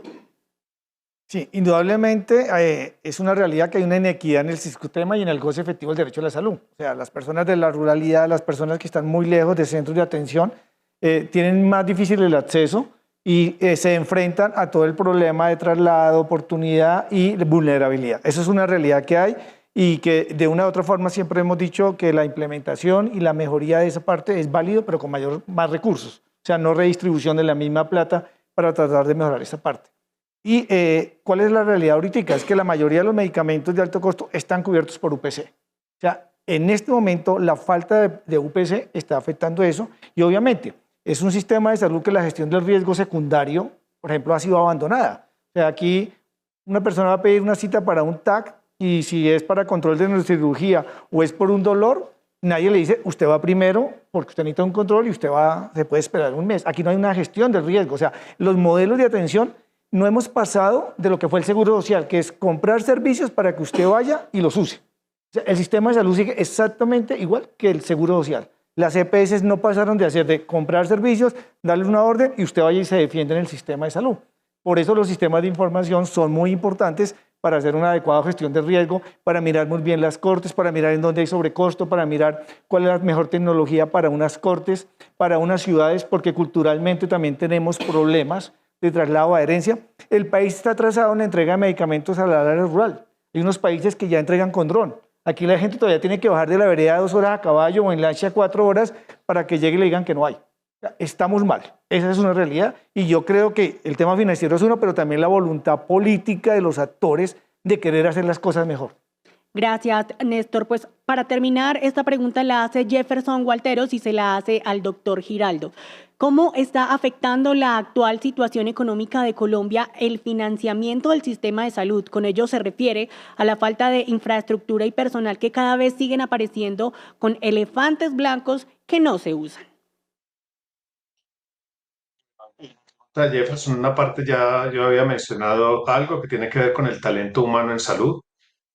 Sí, indudablemente es una realidad que hay una inequidad en el sistema y en el goce efectivo del derecho a la salud. O sea, las personas de la ruralidad, las personas que están muy lejos de centros de atención, tienen más difícil el acceso y se enfrentan a todo el problema de traslado, oportunidad y vulnerabilidad. Eso es una realidad que hay y que de una u otra forma siempre hemos dicho que la implementación y la mejoría de esa parte es válido, pero con más recursos. O sea, no redistribución de la misma plata para tratar de mejorar esa parte. ¿Y cuál es la realidad ahorita? Es que la mayoría de los medicamentos de alto costo están cubiertos por UPC. O sea, en este momento la falta de UPC está afectando eso y obviamente es un sistema de salud que la gestión del riesgo secundario, por ejemplo, ha sido abandonada. O sea, aquí una persona va a pedir una cita para un TAC y si es para control de neurocirugía o es por un dolor, nadie le dice, usted va primero porque usted necesita un control y se puede esperar un mes. Aquí no hay una gestión del riesgo. O sea, los modelos de atención no hemos pasado de lo que fue el Seguro Social, que es comprar servicios para que usted vaya y los use. O sea, el sistema de salud sigue exactamente igual que el Seguro Social. Las EPS no pasaron de comprar servicios, darle una orden y usted vaya y se defiende en el sistema de salud. Por eso los sistemas de información son muy importantes para hacer una adecuada gestión de riesgo, para mirar muy bien las cortes, para mirar en dónde hay sobrecosto, para mirar cuál es la mejor tecnología para unas cortes, para unas ciudades, porque culturalmente también tenemos problemas de traslado a herencia. El país está atrasado en la entrega de medicamentos a la área rural. Hay unos países que ya entregan con dron. Aquí la gente todavía tiene que bajar de la vereda 2 horas a caballo o en lancha 4 horas para que llegue y le digan que no hay. Estamos mal, esa es una realidad y yo creo que el tema financiero es uno, pero también la voluntad política de los actores de querer hacer las cosas mejor. Gracias, Néstor. Pues para terminar, esta pregunta la hace Jefferson Gualteros y se la hace al doctor Giraldo. ¿Cómo está afectando la actual situación económica de Colombia el financiamiento del sistema de salud? Con ello se refiere a la falta de infraestructura y personal que cada vez siguen apareciendo con elefantes blancos que no se usan. Jefferson, una parte ya yo había mencionado algo que tiene que ver con el talento humano en salud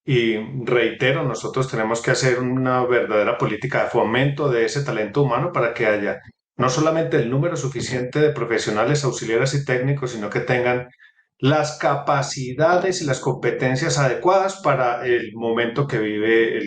y reitero, nosotros tenemos que hacer una verdadera política de fomento de ese talento humano para que haya no solamente el número suficiente de profesionales auxiliares y técnicos, sino que tengan las capacidades y las competencias adecuadas para el momento que vive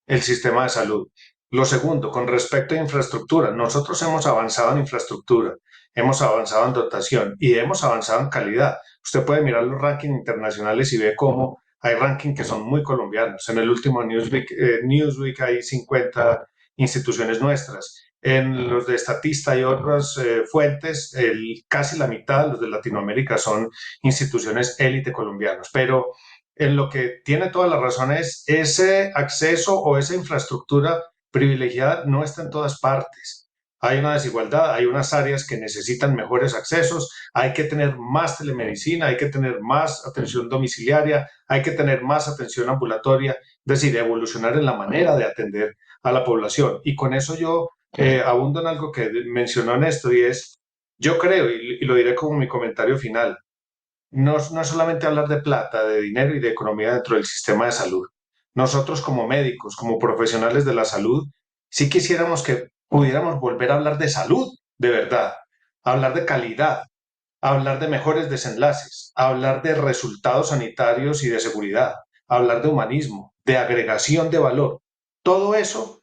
el sistema de salud. Lo segundo, con respecto a infraestructura, nosotros hemos avanzado en infraestructura, hemos avanzado en dotación y hemos avanzado en calidad. Usted puede mirar los rankings internacionales y ve cómo hay rankings que son muy colombianos. En el último Newsweek hay 50 instituciones nuestras En los de Statista y otras fuentes, casi la mitad de los de Latinoamérica son instituciones élite colombianas. Pero en lo que tiene toda la razón es ese acceso o esa infraestructura privilegiada no está en todas partes. Hay una desigualdad, hay unas áreas que necesitan mejores accesos, hay que tener más telemedicina, hay que tener más atención domiciliaria, hay que tener más atención ambulatoria, es decir, evolucionar en la manera de atender a la población. Y con eso yo abundo en algo que mencionó Néstor, y es, yo creo, y lo diré como mi comentario final, no es solamente hablar de plata, de dinero y de economía dentro del sistema de salud. Nosotros como médicos, como profesionales de la salud, sí quisiéramos que pudiéramos volver a hablar de salud, de verdad, hablar de calidad, hablar de mejores desenlaces, hablar de resultados sanitarios y de seguridad, hablar de humanismo, de agregación de valor. Todo eso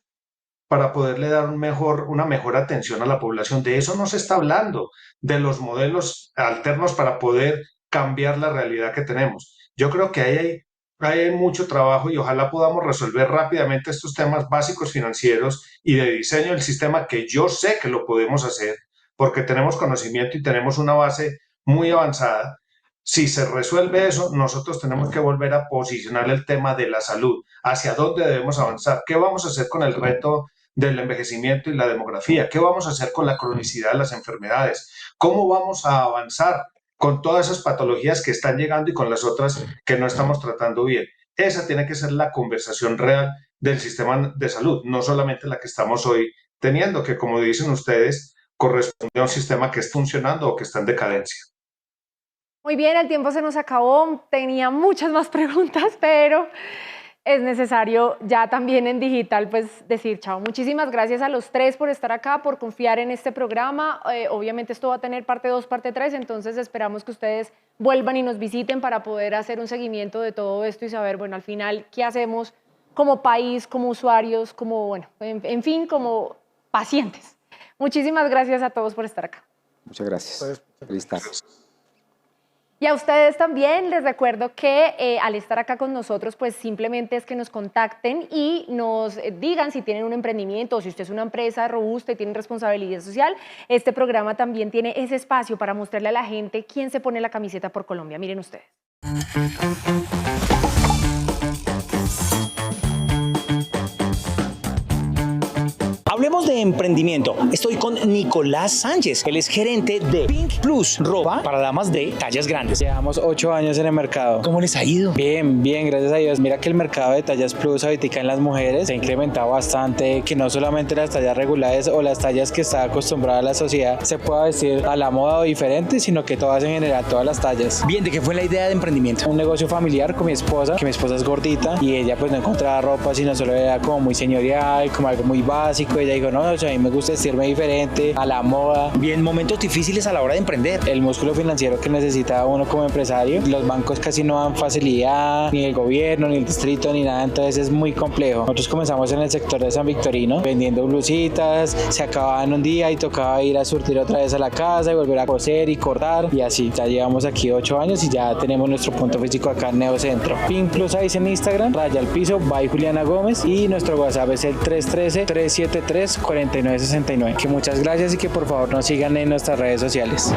para poderle dar una mejor atención a la población. De eso no se está hablando, de los modelos alternos para poder cambiar la realidad que tenemos. Yo creo que ahí hay mucho trabajo y ojalá podamos resolver rápidamente estos temas básicos financieros y de diseño del sistema, que yo sé que lo podemos hacer porque tenemos conocimiento y tenemos una base muy avanzada. Si se resuelve eso, nosotros tenemos que volver a posicionar el tema de la salud, hacia dónde debemos avanzar, qué vamos a hacer con el reto del envejecimiento y la demografía, qué vamos a hacer con la cronicidad de las enfermedades, cómo vamos a avanzar con todas esas patologías que están llegando y con las otras que no estamos tratando bien. Esa tiene que ser la conversación real del sistema de salud, no solamente la que estamos hoy teniendo, que como dicen ustedes, corresponde a un sistema que está funcionando o que está en decadencia. Muy bien, el tiempo se nos acabó, tenía muchas más preguntas, pero es necesario ya también en digital pues decir chao. Muchísimas gracias a los tres por estar acá, por confiar en este programa. Obviamente esto va a tener parte 2, parte 3, entonces esperamos que ustedes vuelvan y nos visiten para poder hacer un seguimiento de todo esto y saber, bueno, al final, qué hacemos como país, como usuarios, como, bueno, en fin, como pacientes. Muchísimas gracias a todos por estar acá. Muchas gracias. Feliz tarde. Y a ustedes también les recuerdo que al estar acá con nosotros, pues simplemente es que nos contacten y nos digan si tienen un emprendimiento o si usted es una empresa robusta y tiene responsabilidad social. Este programa también tiene ese espacio para mostrarle a la gente quién se pone la camiseta por Colombia. Miren ustedes. Hablemos de emprendimiento. Estoy con Nicolás Sánchez. Él es gerente de Pink Plus, ropa para damas de tallas grandes. Llevamos 8 años en el mercado. ¿Cómo les ha ido? Bien, bien, gracias a Dios. Mira que el mercado de tallas Plus ahorita en las mujeres se ha incrementado bastante, que no solamente las tallas regulares o las tallas que está acostumbrada la sociedad se pueda vestir a la moda o diferente, sino que todas en general, todas las tallas. Bien, ¿de qué fue la idea de emprendimiento? Un negocio familiar con mi esposa, que mi esposa es gordita y ella pues no encontraba ropa, sino solo era como muy señorial, como algo muy básico. Ella dijo, no, o sea, a mí me gusta vestirme diferente, a la moda. Bien, momentos difíciles a la hora de emprender. El músculo financiero que necesita uno como empresario. Los bancos casi no dan facilidad, ni el gobierno, ni el distrito, ni nada, entonces es muy complejo. Nosotros comenzamos en el sector de San Victorino, vendiendo blusitas, se acababan un día y tocaba ir a surtir otra vez a la casa y volver a coser y cortar, y así. Ya llevamos aquí 8 años y ya tenemos nuestro punto físico acá en Neocentro. Pink Plus Size en Instagram, raya al piso, by Juliana Gómez, y nuestro WhatsApp es el 313-373-4969. Que muchas gracias y que por favor nos sigan en nuestras redes sociales.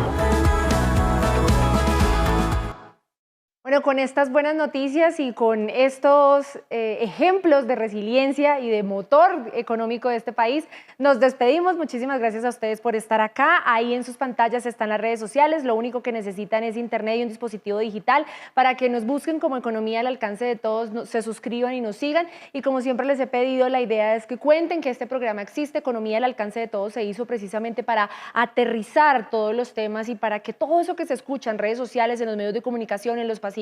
Bueno, con estas buenas noticias y con estos ejemplos de resiliencia y de motor económico de este país, nos despedimos. Muchísimas gracias a ustedes por estar acá. Ahí en sus pantallas están las redes sociales. Lo único que necesitan es internet y un dispositivo digital para que nos busquen como Economía al Alcance de Todos, se suscriban y nos sigan. Y como siempre les he pedido, la idea es que cuenten que este programa existe. Economía al Alcance de Todos se hizo precisamente para aterrizar todos los temas y para que todo eso que se escucha en redes sociales, en los medios de comunicación, en los pasillos,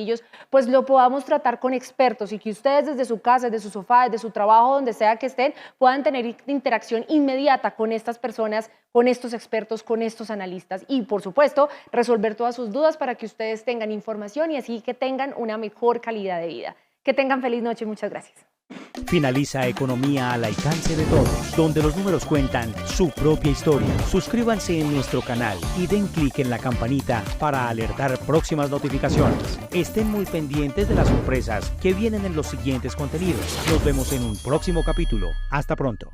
pues lo podamos tratar con expertos y que ustedes desde su casa, desde su sofá, desde su trabajo, donde sea que estén, puedan tener interacción inmediata con estas personas, con estos expertos, con estos analistas y, por supuesto, resolver todas sus dudas para que ustedes tengan información y así que tengan una mejor calidad de vida. Que tengan feliz noche y muchas gracias. Finaliza Economía al Alcance de Todos, donde los números cuentan su propia historia. Suscríbanse en nuestro canal y den clic en la campanita para alertar próximas notificaciones. Estén muy pendientes de las sorpresas que vienen en los siguientes contenidos. Nos vemos en un próximo capítulo. Hasta pronto.